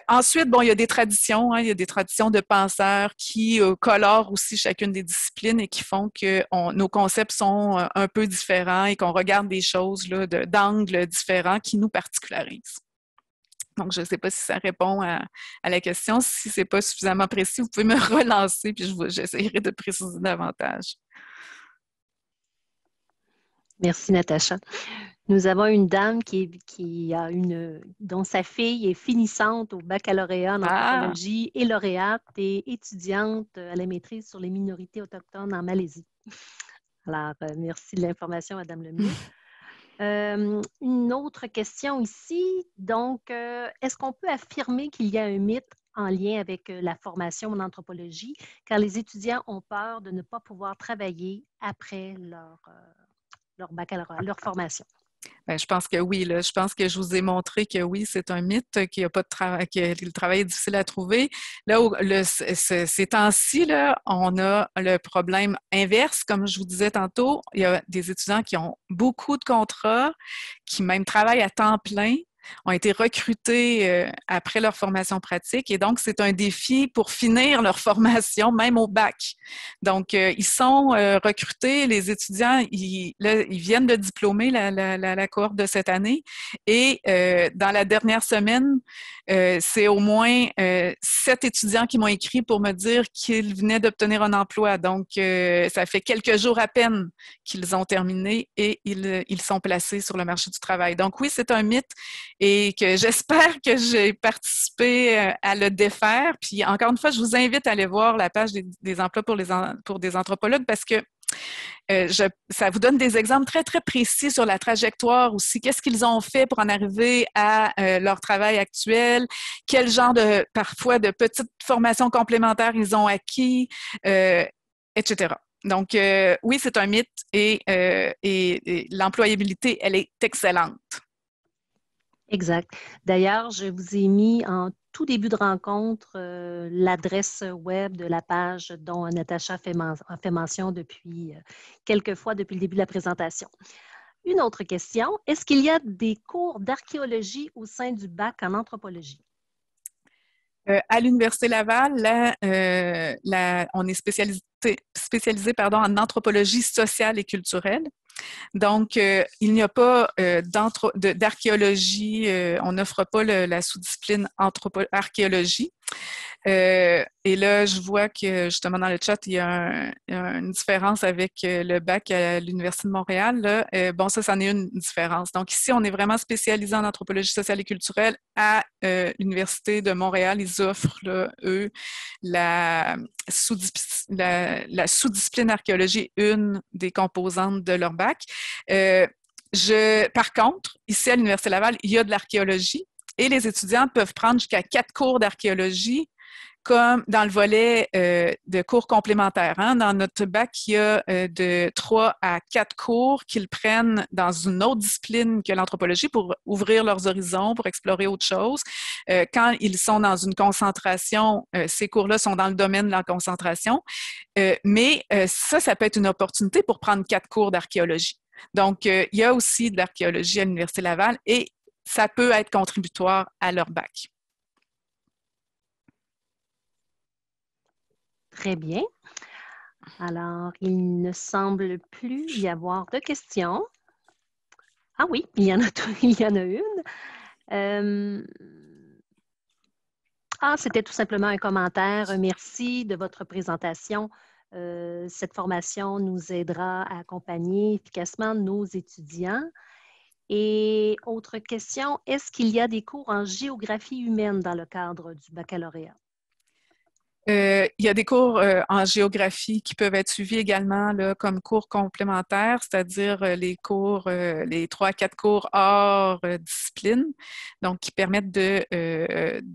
S2: Ensuite, bon, il y a des traditions, hein, il y a des traditions de penseurs qui colorent aussi chacune des disciplines et qui font que nos concepts sont un peu différents et qu'on regarde des choses là, d'angles différents qui nous particularisent. Donc, je ne sais pas si ça répond à la question. Si ce n'est pas suffisamment précis, vous pouvez me relancer puis j'essaierai de préciser davantage.
S1: Merci, Natacha. Nous avons une dame dont sa fille est finissante au baccalauréat en anthropologie et lauréate et étudiante à la maîtrise sur les minorités autochtones en Malaisie. Alors, merci de l'information, Madame Lemieux. Une autre question ici. Donc, est-ce qu'on peut affirmer qu'il y a un mythe en lien avec la formation en anthropologie, car les étudiants ont peur de ne pas pouvoir travailler après leur baccalauréat, leur formation?
S2: Ben, je pense que oui, là. Je pense que je vous ai montré que oui, c'est un mythe, qu'il y a pas de travail, que le travail est difficile à trouver. Là, ces temps-ci, là, on a le problème inverse, comme je vous disais tantôt. Il y a des étudiants qui ont beaucoup de contrats, qui même travaillent à temps plein, ont été recrutés après leur formation pratique. Et donc, c'est un défi pour finir leur formation, même au bac. Donc, ils sont recrutés, les étudiants, là, ils viennent de diplômer la cohorte de cette année. Et dans la dernière semaine, c'est au moins 7 étudiants qui m'ont écrit pour me dire qu'ils venaient d'obtenir un emploi. Donc, ça fait quelques jours à peine qu'ils ont terminé et ils sont placés sur le marché du travail. Donc, oui, c'est un mythe et que j'espère que j'ai participé à le défaire. Puis, encore une fois, je vous invite à aller voir la page des emplois pour des anthropologues parce que ça vous donne des exemples très, très précis sur la trajectoire aussi. Qu'est-ce qu'ils ont fait pour en arriver à leur travail actuel? Quel genre parfois, de petites formations complémentaires ils ont acquis, etc. Donc, oui, c'est un mythe et l'employabilité, elle est excellente.
S1: Exact. D'ailleurs, je vous ai mis en tout début de rencontre l'adresse web de la page dont Natacha a fait mention depuis quelques fois depuis le début de la présentation. Une autre question, est-ce qu'il y a des cours d'archéologie au sein du bac en anthropologie?
S2: À l'Université Laval, on est spécialisé en anthropologie sociale et culturelle. Donc, il n'y a pas d'archéologie, on n'offre pas la sous-discipline archéologie. Et là, je vois que justement dans le chat, il y a une différence avec le bac à l'Université de Montréal. Là. Bon, ça en est une différence. Donc ici, on est vraiment spécialisé en anthropologie sociale et culturelle. À l'Université de Montréal, ils offrent, là, eux, la sous-discipline archéologie, une des composantes de leur bac. Par contre, ici à l'Université Laval, il y a de l'archéologie et les étudiants peuvent prendre jusqu'à 4 cours d'archéologie comme dans le volet de cours complémentaires. Hein. Dans notre bac, il y a de 3 à 4 cours qu'ils prennent dans une autre discipline que l'anthropologie pour ouvrir leurs horizons, pour explorer autre chose. Quand ils sont dans une concentration, ces cours-là sont dans le domaine de la concentration. Mais ça peut être une opportunité pour prendre 4 cours d'archéologie. Donc, il y a aussi de l'archéologie à l'Université Laval et ça peut être contributoire à leur bac.
S1: Très bien. Alors, il ne semble plus y avoir de questions. Ah oui, il y en a une. C'était tout simplement un commentaire. Merci de votre présentation. Cette formation nous aidera à accompagner efficacement nos étudiants. Et autre question, est-ce qu'il y a des cours en géographie humaine dans le cadre du baccalauréat?
S2: Il y a des cours en géographie qui peuvent être suivis également là, comme cours complémentaires, c'est-à-dire les 3 à 4 cours hors discipline, donc qui permettent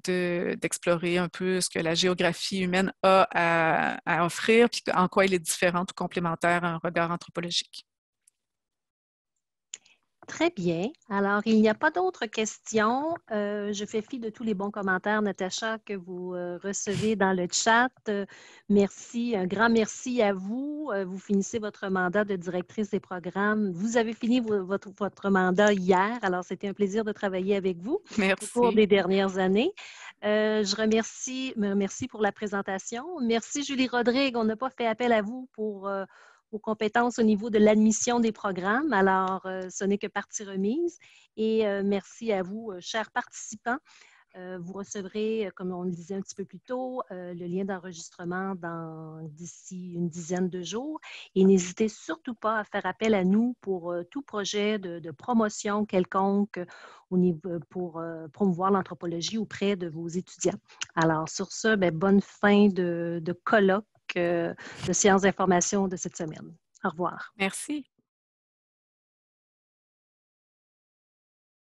S2: d'explorer un peu ce que la géographie humaine a à offrir, puis en quoi il est différent ou complémentaire à un regard anthropologique.
S1: Très bien. Alors, il n'y a pas d'autres questions. Je fais fi de tous les bons commentaires, Natacha, que vous recevez dans le chat. Merci, un grand merci à vous. Vous finissez votre mandat de directrice des programmes. Vous avez fini votre mandat hier, alors c'était un plaisir de travailler avec vous
S2: Merci.
S1: au cours des dernières années. Je me remercie pour la présentation. Merci, Julie Rodrigue. On n'a pas fait appel à vous pour aux compétences au niveau de l'admission des programmes. Alors, ce n'est que partie remise. Et merci à vous, chers participants. Vous recevrez, comme on le disait un petit peu plus tôt, le lien d'enregistrement d'ici une dizaine de jours. Et n'hésitez surtout pas à faire appel à nous pour tout projet de promotion quelconque pour promouvoir l'anthropologie auprès de vos étudiants. Alors, sur ce, bonne fin de colloque de séance d'information de cette semaine. Au revoir.
S2: Merci.